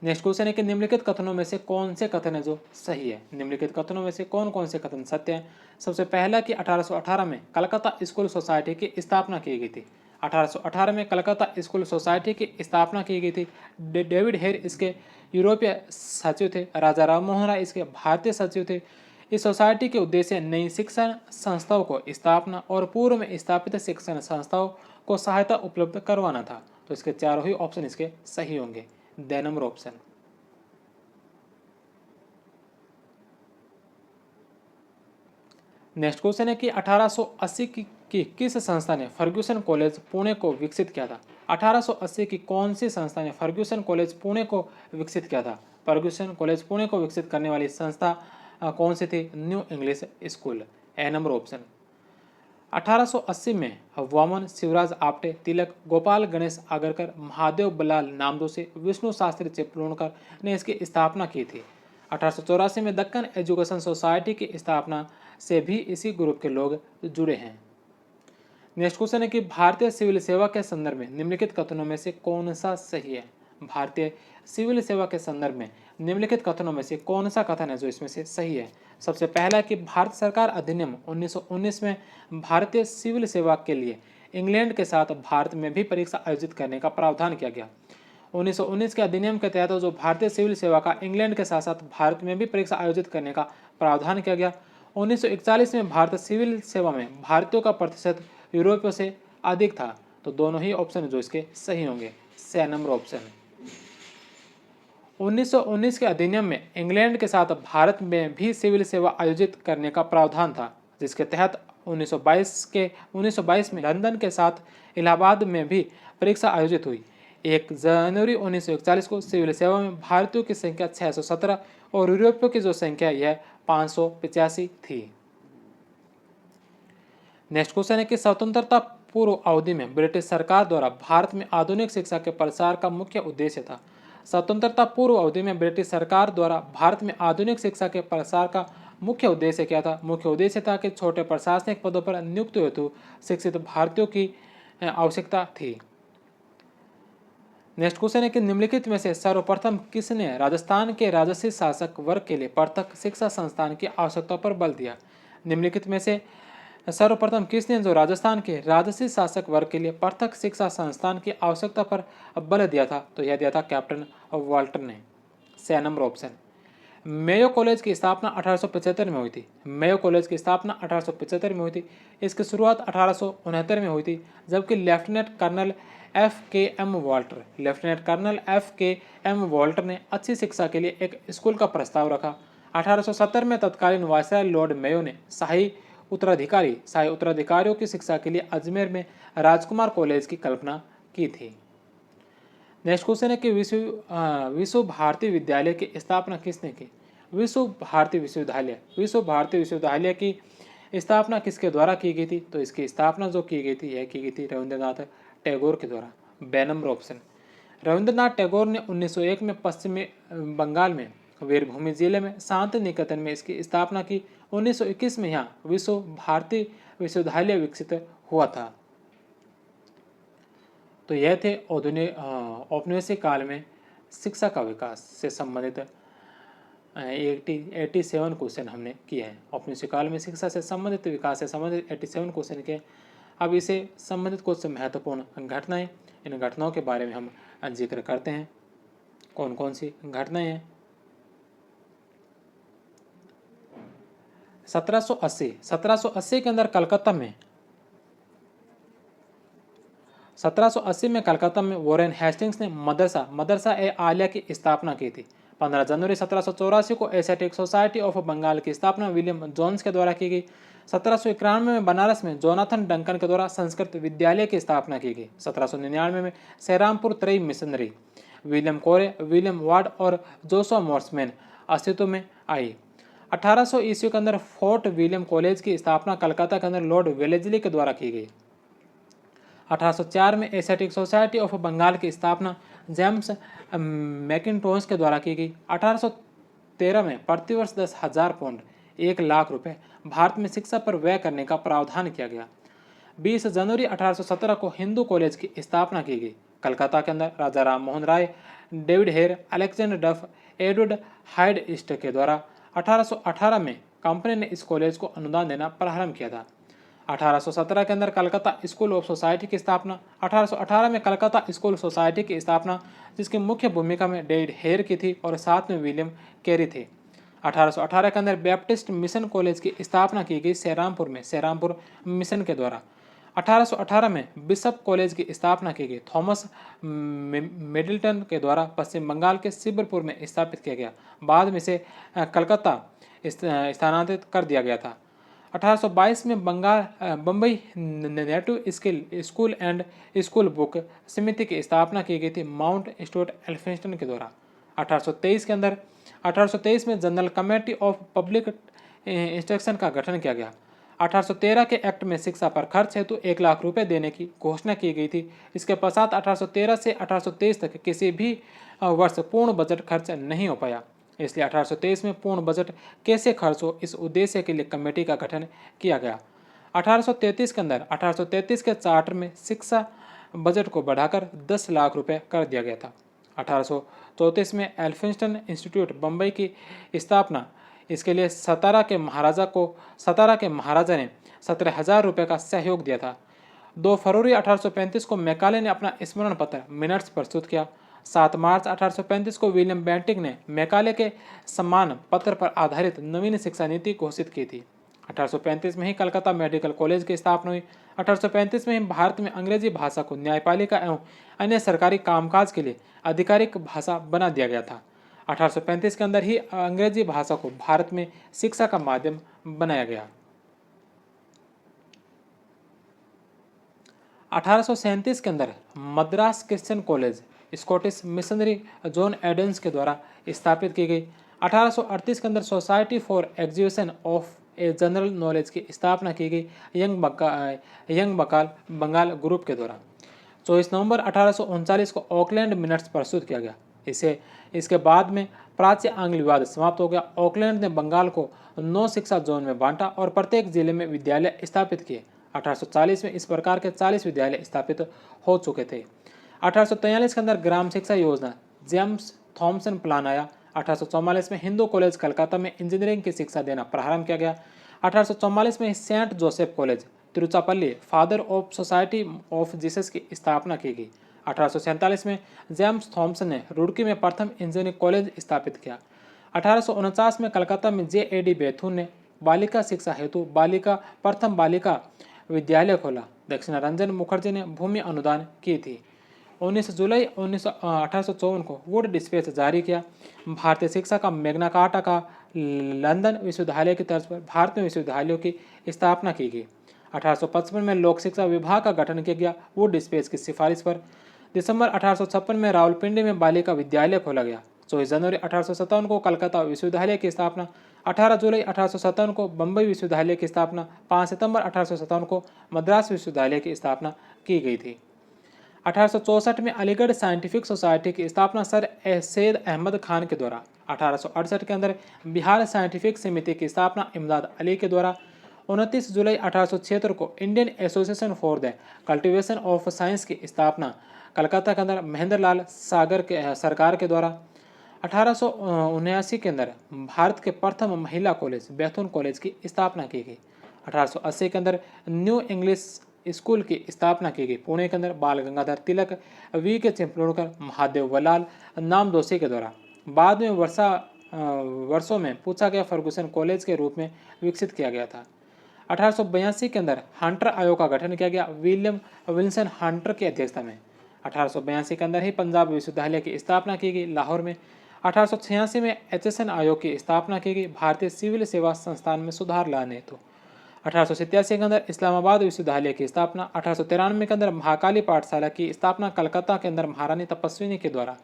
नेक्स्ट क्वेश्चन है कि निम्नलिखित कथनों में से कौन से कथन है जो सही है? निम्नलिखित कथनों में से कौन कौन से कथन सत्य हैं? सबसे पहला कि 1818 में कलकत्ता स्कूल सोसाइटी की स्थापना की गई थी। 1818 में कलकत्ता स्कूल सोसाइटी की स्थापना की गई थी। डेविड हेयर इसके यूरोपीय सचिव थे। राजा राम मोहन राय इसके भारतीय सचिव थे। इस सोसाइटी के उद्देश्य नई शिक्षण संस्थाओं को स्थापना और पूर्व में स्थापित शिक्षण संस्थाओं को सहायता उपलब्ध करवाना था। तो इसके चारों ही ऑप्शन इसके सही होंगे। The number option. Next question है कि 1880 की किस संस्था ने फर्ग्यूसन कॉलेज पुणे को विकसित किया था? 1880 की कौन सी संस्था ने फर्ग्यूसन कॉलेज पुणे को विकसित किया था? फर्ग्यूसन कॉलेज पुणे को विकसित करने वाली संस्था कौन सी थी? New English school. A number option. 1880 में वामन, शिवराज आपटे, तिलक, गोपाल गणेश आगरकर, महादेव बल्लाल नामदोशी, विष्णु शास्त्री चिपलूणकर ने इसकी स्थापना की थी। 1884 में दक्कन एजुकेशन सोसाइटी की स्थापना से भी इसी ग्रुप के लोग जुड़े हैं। नेक्स्ट क्वेश्चन है कि भारतीय सिविल सेवा के संदर्भ में निम्नलिखित कथनों में से कौन सा सही है? भारतीय सिविल सेवा के संदर्भ में निम्नलिखित कथनों में से कौन सा कथन है जो इसमें से सही है? सबसे पहला कि भारत सरकार अधिनियम 1919 में भारतीय सिविल सेवा के लिए इंग्लैंड के साथ भारत में भी परीक्षा आयोजित करने का प्रावधान किया गया। 1919 के अधिनियम के तहत जो भारतीय सिविल सेवा का इंग्लैंड के साथ साथ भारत में भी परीक्षा आयोजित करने का प्रावधान किया गया। 1941 में भारत सिविल सेवा में भारतीयों का प्रतिशत यूरोपियों से अधिक था। तो दोनों ही ऑप्शन जो इसके सही होंगे। सी नंबर ऑप्शन। 1919 के अधिनियम में इंग्लैंड के साथ भारत में भी सिविल सेवा आयोजित करने का प्रावधान था, जिसके तहत 1922 में लंदन के साथ इलाहाबाद में भी परीक्षा आयोजित हुई। 1 जनवरी 1941 को सिविल सेवा में भारतीयों की संख्या 617 और यूरोपियों की जो संख्या यह 585 थी। नेक्स्ट क्वेश्चन है कि स्वतंत्रता पूर्व अवधि में ब्रिटिश सरकार द्वारा भारत में आधुनिक शिक्षा के प्रसार का मुख्य उद्देश्य था। स्वतंत्रता पूर्व अवधि में ब्रिटिश सरकार द्वारा भारत में आधुनिक शिक्षा के प्रसार का मुख्य उद्देश्य क्या था? मुख्य उद्देश्य था कि छोटे प्रशासनिक पदों पर नियुक्त हेतु शिक्षित भारतीयों की आवश्यकता थी। नेक्स्ट क्वेश्चन है कि निम्नलिखित में से सर्वप्रथम किसने राजस्थान के राजसी शासक वर्ग के लिए पृथक शिक्षा संस्थान की आवश्यकता पर बल दिया? निम्नलिखित में से सर्वप्रथम किसने जो राजस्थान के राजसी शासक वर्ग के लिए पृथक शिक्षा संस्थान की आवश्यकता पर बल दिया था? तो यह दिया था कैप्टन वाल्टर ने। 6 नंबर ऑप्शन। मेयो कॉलेज की स्थापना 1875 में हुई थी। मेयो कॉलेज की स्थापना 1875 में हुई थी। इसकी शुरुआत 1869 में हुई थी, जबकि लेफ्टिनेंट कर्नल एफ के एम वॉल्टर ने अच्छी शिक्षा के लिए एक स्कूल का प्रस्ताव रखा। 1870 में तत्कालीन वायसराय लॉर्ड मेयो ने शाही उत्तराधिकारियों की शिक्षा के लिए अजमेर में राजकुमार कॉलेज की कल्पना की थी। नेक्स्ट क्वेश्चन है कि विश्व भारती विद्यालय की स्थापना किसने की? विश्व भारती विश्वविद्यालय की स्थापना किसके द्वारा की गई थी? तो इसकी स्थापना जो की गई थी यह की गई थी रविंद्रनाथ टैगोर के द्वारा। 2 नंबर ऑप्शन। रविंद्रनाथ टैगोर ने 1901 में पश्चिमी बंगाल में वीरभूमि जिले में शांति निकेतन में इसकी स्थापना की। 1921 में यहाँ विश्व भारती विश्वविद्यालय विकसित हुआ था। तो यह थे औपनिवेशिक काल में शिक्षा का विकास से संबंधित 87 क्वेश्चन हमने किए हैं। औपनिवेशिक काल में शिक्षा से संबंधित विकास से संबंधित 87 क्वेश्चन के। अब इसे संबंधित कुछ महत्वपूर्ण घटनाएं, इन घटनाओं के बारे में हम जिक्र करते हैं। कौन कौन सी घटनाएं हैं? 1780 के अंदर कलकत्ता में 1780 में कलकत्ता में वॉरेन हेस्टिंग्स ने मदरसा ए आलिया की स्थापना की थी। 15 जनवरी 1784 को एशियाटिक सोसाइटी ऑफ बंगाल की स्थापना विलियम जोन्स के द्वारा की गई। 1791 में बनारस में जोनाथन डंकन के द्वारा संस्कृत विद्यालय की स्थापना की गई। 1799 में सेरामपुर त्रयी मिशनरी विलियम कोरे, विलियम वार्ड और जोशुआ मॉर्समैन अस्तित्व में आई। 1800 ईस्वी के अंदर फोर्ट विलियम कॉलेज की स्थापना कलकत्ता के अंदर लॉर्ड वेलेस्ली के द्वारा की गई। 1804 में एशियाटिक सोसाइटी ऑफ बंगाल की स्थापना जेम्स मैकिन्टोश के द्वारा की गई। 1813 में प्रतिवर्ष 10,000 पाउंड 1 लाख रुपए भारत में शिक्षा पर व्यय करने का प्रावधान किया गया। 20 जनवरी 1817 को हिंदू कॉलेज की स्थापना की गई। कलकत्ता के अंदर राजा Ram Mohan Roy, David hair, Alexander डफ, एडवर्ड हाइड ईस्ट के द्वारा 1818 में कंपनी ने इस कॉलेज को अनुदान देना प्रारंभ किया था। 1817 के अंदर कलकत्ता स्कूल ऑफ सोसाइटी की स्थापना। 1818 में कलकत्ता स्कूल सोसाइटी की स्थापना, जिसकी मुख्य भूमिका में डेविड हेयर की थी और साथ में विलियम कैरी थे। 1818 के अंदर बैप्टिस्ट मिशन कॉलेज की स्थापना की गई सेरामपुर मिशन के द्वारा। 1818 में बिशप कॉलेज की स्थापना की गई थॉमस मिडल्टन के द्वारा पश्चिम बंगाल के शिवपुर में स्थापित किया गया। बाद में इसे कलकत्ता स्थानांतरित कर दिया गया था। 1822 में Bombay native school and school book समिति की स्थापना की गई थी माउंट स्टुअर्ट एल्फिंस्टन के द्वारा। 1823 में general committee of public instruction का गठन किया गया। 1813 के एक्ट में शिक्षा पर खर्च हेतु 1 लाख रुपए देने की घोषणा की गई थी। इसके पश्चात 1813 से 1823 तक किसी भी वर्ष पूर्ण बजट खर्च नहीं हो पाया। इसलिए 1823 में पूर्ण बजट कैसे खर्च हो, इस उद्देश्य के लिए कमेटी का गठन किया गया। 1833 के चार्टर में शिक्षा बजट को बढ़ाकर 10 लाख रुपए कर दिया गया था। 1834 में एल्फिंस्टन इंस्टीट्यूट बम्बई की स्थापना, इसके लिए सतारा के महाराजा ने 17,000 रुपये का सहयोग दिया था। 2 फरवरी 1835 को मैकाले ने अपना स्मरण पत्र मिनट्स प्रस्तुत किया। 7 मार्च 1835 को विलियम बेंटिक ने मैकाले के सम्मान पत्र पर आधारित नवीन शिक्षा नीति घोषित की थी। 1835 में ही कलकत्ता मेडिकल कॉलेज की स्थापना हुई। 1835 में ही भारत में अंग्रेजी भाषा को न्यायपालिका एवं अन्य सरकारी कामकाज के लिए आधिकारिक भाषा बना दिया गया था। 1835 के अंदर ही अंग्रेजी भाषा को भारत में शिक्षा का माध्यम बनाया गया। 1837 के अंदर Madras Christian college Scottish missionary John Adams के द्वारा स्थापित की गई। 1838 के अंदर society for execution of a general knowledge की स्थापना की गई यंग बंगाल ग्रुप के द्वारा। 24 नवंबर 1839 को ऑकलैंड मिनट्स प्रस्तुत किया गया। इसके बाद में प्राच्य आंग्ल विवाद समाप्त हो गया। ऑकलैंड ने बंगाल को 9 शिक्षा जोन में बांटा और प्रत्येक जिले में विद्यालय स्थापित किए। 1840 में इस प्रकार के 40 विद्यालय स्थापित हो चुके थे। 1843 के अंदर ग्राम शिक्षा योजना जेम्स थॉमसन प्लान आया। 1844 में हिंदू कॉलेज कलकत्ता में इंजीनियरिंग की शिक्षा देना प्रारंभ किया गया। 1844 में Saint Joseph college Tiruchirappalli father of society of Jesus की स्थापना की गई। 1847 में जेम्स थॉमसन ने रुड़की में प्रथम इंजीनियरिंग कॉलेज स्थापित किया। 1849 में कलकत्ता में J.A.D. बेथुन ने बालिका शिक्षा हेतु प्रथम बालिका विद्यालय खोला। दक्षिणारंजन मुखर्जी ने भूमि अनुदान की थी। 19 जुलाई 1854 को वुड डिस्पैच जारी किया। भारतीय शिक्षा का मैग्ना कार्टा का लंदन विश्वविद्यालय की तर्ज पर भारत में विश्वविद्यालयों की स्थापना की गई। 1855 में लोक शिक्षा विभाग का गठन किया गया वुड डिस्पैच की सिफारिश पर। दिसंबर 1856 में रावलपिंडी में बालिका विद्यालय खोला गया। 24 जनवरी 1857 को कलकत्ता विश्वविद्यालय की स्थापना। 18 जुलाई 1857 को बम्बई विश्वविद्यालय की स्थापना। 5 सितंबर 1857 को मद्रास विश्वविद्यालय की स्थापना की गई थी। 1864 में अलीगढ़ साइंटिफिक सोसाइटी की स्थापना सर सैयद अहमद खान के द्वारा। 1868 के अंदर बिहार साइंटिफिक समिति की स्थापना इमदाद अली के द्वारा। 29 जुलाई 1876 को Indian association for the cultivation of science की स्थापना कलकत्ता के अंदर महेंद्र लाल सागर के सरकार के द्वारा। 1879 के अंदर भारत के प्रथम महिला कॉलेज बैथुन कॉलेज की स्थापना की गई। 1880 के अंदर न्यू इंग्लिश स्कूल की स्थापना की गई। पुणे के अंदर बाल गंगाधर तिलक, वी के चिपलूणकर, महादेव वलाल नामदोशी के द्वारा। बाद में वर्षों में पूछा गया फर्गुसन कॉलेज के रूप में विकसित किया गया था। 1882 के अंदर हंटर आयोग का गठन किया गया विलियम विल्सन हंटर की अध्यक्षता में। 1882 के अंदर ही पंजाब विश्वविद्यालय की स्थापना की गई लाहौर में। 1886 में HSN आयोग की स्थापना की गई भारतीय सिविल सेवा संस्थान में सुधार लाने हेतु। 1887 के अंदर इस्लामाबाद विश्वविद्यालय की स्थापना। 1893 के अंदर महाकाली पाठशाला की स्थापना कलकत्ता के अंदर महारानी तपस्विनी के द्वारा।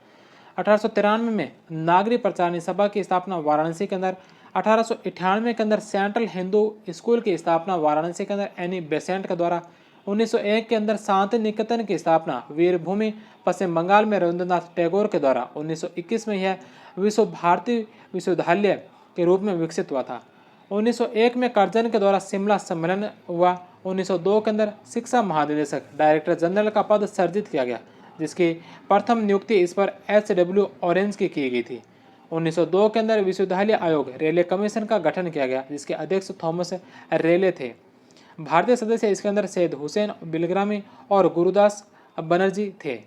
1893 में नागरिक प्रचारणी सभा की स्थापना वाराणसी के अंदर। 1898 के अंदर सेंट्रल हिंदू स्कूल की स्थापना वाराणसी के अंदर एनी बेसेंट के द्वारा। 1901 के अंदर शांति निकेतन की स्थापना वीरभूमि पश्चिम बंगाल में रविंद्रनाथ टैगोर के द्वारा। 1921 में यह विश्व भारती विश्वविद्यालय के रूप में विकसित हुआ था। 1901 में करजन के द्वारा शिमला सम्मेलन हुआ। 1902 के अंदर शिक्षा महानिदेशक डायरेक्टर जनरल का पद सर्जित किया गया, जिसकी प्रथम नियुक्ति इस पर HW ऑरेंज की गई थी। 1902 के अंदर विश्वविद्यालय आयोग रेले कमीशन का गठन किया गया, जिसके अध्यक्ष थॉमस रेले थे। भारतीय सदस्य इसके अंदर सैयद हुसैन बिलग्रामी और गुरुदास बनर्जी थे।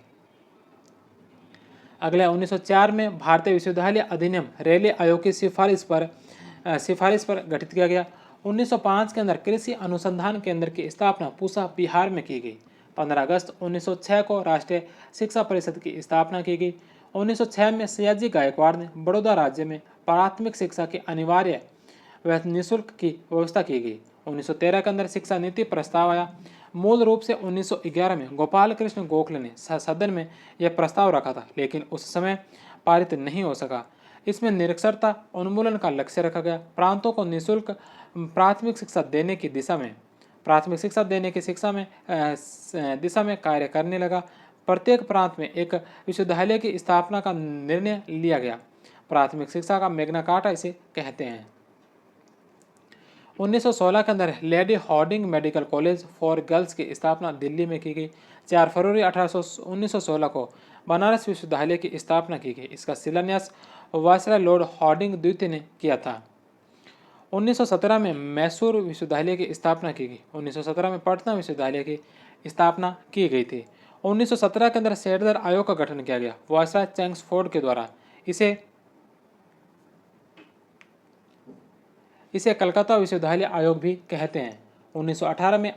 अगले 1904 में भारतीय विश्वविद्यालय अधिनियम रेले आयोग की सिफारिश पर गठित किया गया। 1905 के अंदर कृषि अनुसंधान केंद्र की स्थापना पूसा बिहार में की गई। 15 अगस्त 1906 को राष्ट्रीय शिक्षा परिषद की स्थापना की गई। 1906 में सयाजी गायकवाड़ ने बड़ौदा राज्य में प्राथमिक शिक्षा की अनिवार्य व निःशुल्क की व्यवस्था की गई। 1913 के अंदर शिक्षा नीति प्रस्ताव आया। मूल रूप से 1911 में गोपाल कृष्ण गोखले ने सदन में यह प्रस्ताव रखा था, लेकिन उस समय पारित नहीं हो सका। इसमें निरक्षरता उन्मूलन का लक्ष्य रखा गया। प्रांतों को निःशुल्क प्राथमिक शिक्षा देने की दिशा में कार्य करने लगा। प्रत्येक प्रांत में एक विश्वविद्यालय की स्थापना का निर्णय लिया गया। प्राथमिक शिक्षा का मैग्ना कार्टा इसे कहते हैं। 1916 के अंदर lady Hardinge medical college for girls की स्थापना दिल्ली में की गई। 4 फरवरी 1916 को बनारस विश्वविद्यालय की स्थापना की गई। इसका शिलान्यास वायसराय लॉर्ड हार्डिंग द्वितीय ने किया था। 1917 में मैसूर विश्वविद्यालय की स्थापना की गई। 1917 में पटना विश्वविद्यालय की स्थापना की गई थी। 1917 के अंदर सेडर आयोग का गठन किया गया वायसराय चैंग्सफोर्ड के द्वारा। इसे कलकत्ता विश्वविद्यालय आयोग भी कहते हैं। 1918 में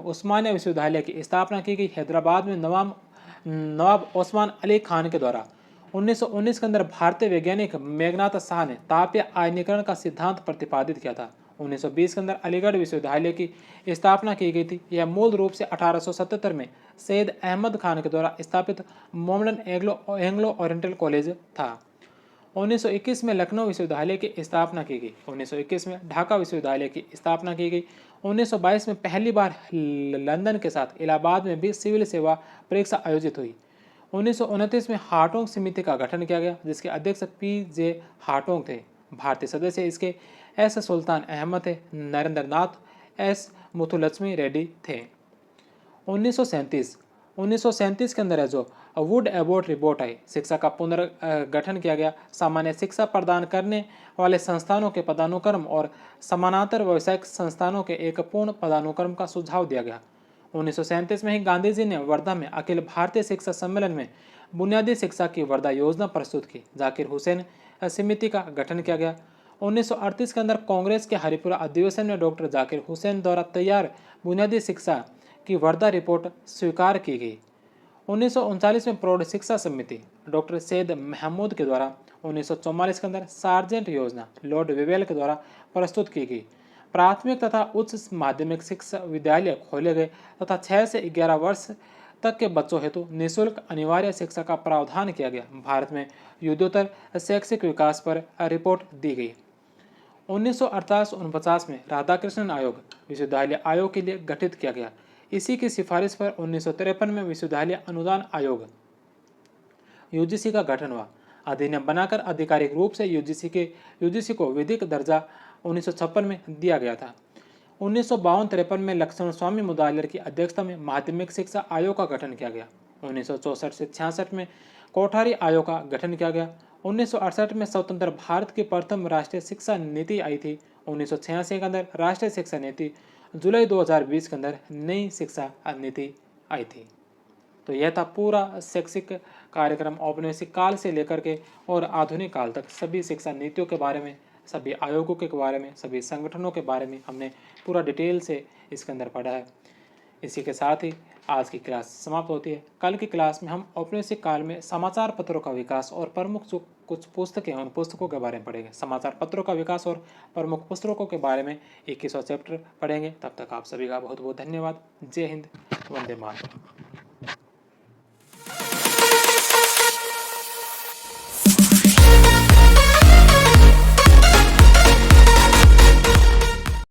उस्मानिया विश्वविद्यालय की स्थापना की गई हैदराबाद में नवाब ओस्मान अली खान के द्वारा। 1919 के अंदर भारतीय वैज्ञानिक मेघनाथ शाह ने तापीय आयनीकरण का सिद्धांत प्रतिपादित किया था। 1920 के अंदर अलीगढ़ विश्वविद्यालय की स्थापना की गई थी। यह मूल रूप से 1877 में सैयद अहमद खान के द्वारा स्थापित मोमडन एंग्लो ओरिएंटल कॉलेज था। 1921 में लखनऊ विश्वविद्यालय की स्थापना की गई। 1921 में ढाका विश्वविद्यालय की स्थापना की गई। 1922 में पहली बार लंदन के साथ इलाहाबाद में भी सिविल सेवा परीक्षा आयोजित हुई। 1929 में हार्टोग समिति का गठन किया गया, जिसके अध्यक्ष P.J. हार्टोग थे। भारतीय सदस्य इसके एस सुल्तान अहमद थे, नरेंद्र नाथ, एस मुथुलक्ष्मी रेड्डी थे। 1937 के अंदर है जो वुड एबोट रिपोर्ट आई, शिक्षा का पुनर्गठन किया गया। सामान्य शिक्षा प्रदान करने वाले संस्थानों के पदानुक्रम और समानांतर व्यावसायिक संस्थानों के एक पूर्ण पदानुक्रम का सुझाव दिया गया। 1937 में ही गांधी जी ने वर्धा में अखिल भारतीय शिक्षा सम्मेलन में बुनियादी शिक्षा की वर्धा योजना प्रस्तुत की। जाकिर हुसैन समिति का गठन किया गया। 1938 के अंदर कांग्रेस के हरिपुरा अधिवेशन में डॉक्टर जाकिर हुसैन द्वारा तैयार बुनियादी शिक्षा की वर्धा रिपोर्ट स्वीकार की गई। 1939 में प्रौढ़ शिक्षा समिति डॉक्टर सैयद महमूद के द्वारा 1944 के अंदर सार्जेंट योजना लॉर्ड वेवेल के द्वारा प्रस्तुत की गई। प्राथमिक तथा उच्च माध्यमिक शिक्षा विद्यालय खोले गए तथा 6 से 11 वर्ष तक के बच्चों हेतु निःशुल्क अनिवार्य शिक्षा का प्रावधान किया गया। भारत में युद्धोत्तर शैक्षिक विकास पर रिपोर्ट दी गई। 1948-49 में राधाकृष्णन आयोग विश्वविद्यालय आयोग के लिए गठित किया गया। इसी की सिफारिश पर 1953 में विश्वविद्यालय अनुदान आयोग यूजीसी का गठन हुआ। अधिनियम बनाकर आधिकारिक रूप से यूजीसी को विधिक दर्जा 1956 में दिया गया था। 1952-53 में लक्ष्मण स्वामी मुदालियर की अध्यक्षता में माध्यमिक शिक्षा आयोग का गठन किया गया। 1964 से 66 में कोठारी आयोग का गठन किया गया। 1968 में स्वतंत्र भारत की प्रथम राष्ट्रीय शिक्षा नीति आई थी। 1986 के अंदर राष्ट्रीय शिक्षा नीति, जुलाई 2020 के अंदर नई शिक्षा नीति आई थी। तो यह था पूरा शैक्षिक कार्यक्रम औपनिवेशिक काल से लेकर के और आधुनिक काल तक सभी शिक्षा नीतियों के बारे में, सभी आयोगों के बारे में, सभी संगठनों के बारे में हमने पूरा डिटेल से इसके अंदर पढ़ा है। इसी के साथ ही आज की क्लास समाप्त होती है। कल की क्लास में हम औपनिवेशिक काल में समाचार पत्रों का विकास और प्रमुख जो कुछ पुस्तकें हैं उन पुस्तकों के बारे में पढ़ेंगे। समाचार पत्रों का विकास और प्रमुख पुस्तकों के बारे में 21वां चैप्टर पढ़ेंगे। तब तक आप सभी का बहुत बहुत धन्यवाद। जय हिंद, वंदे मातरम।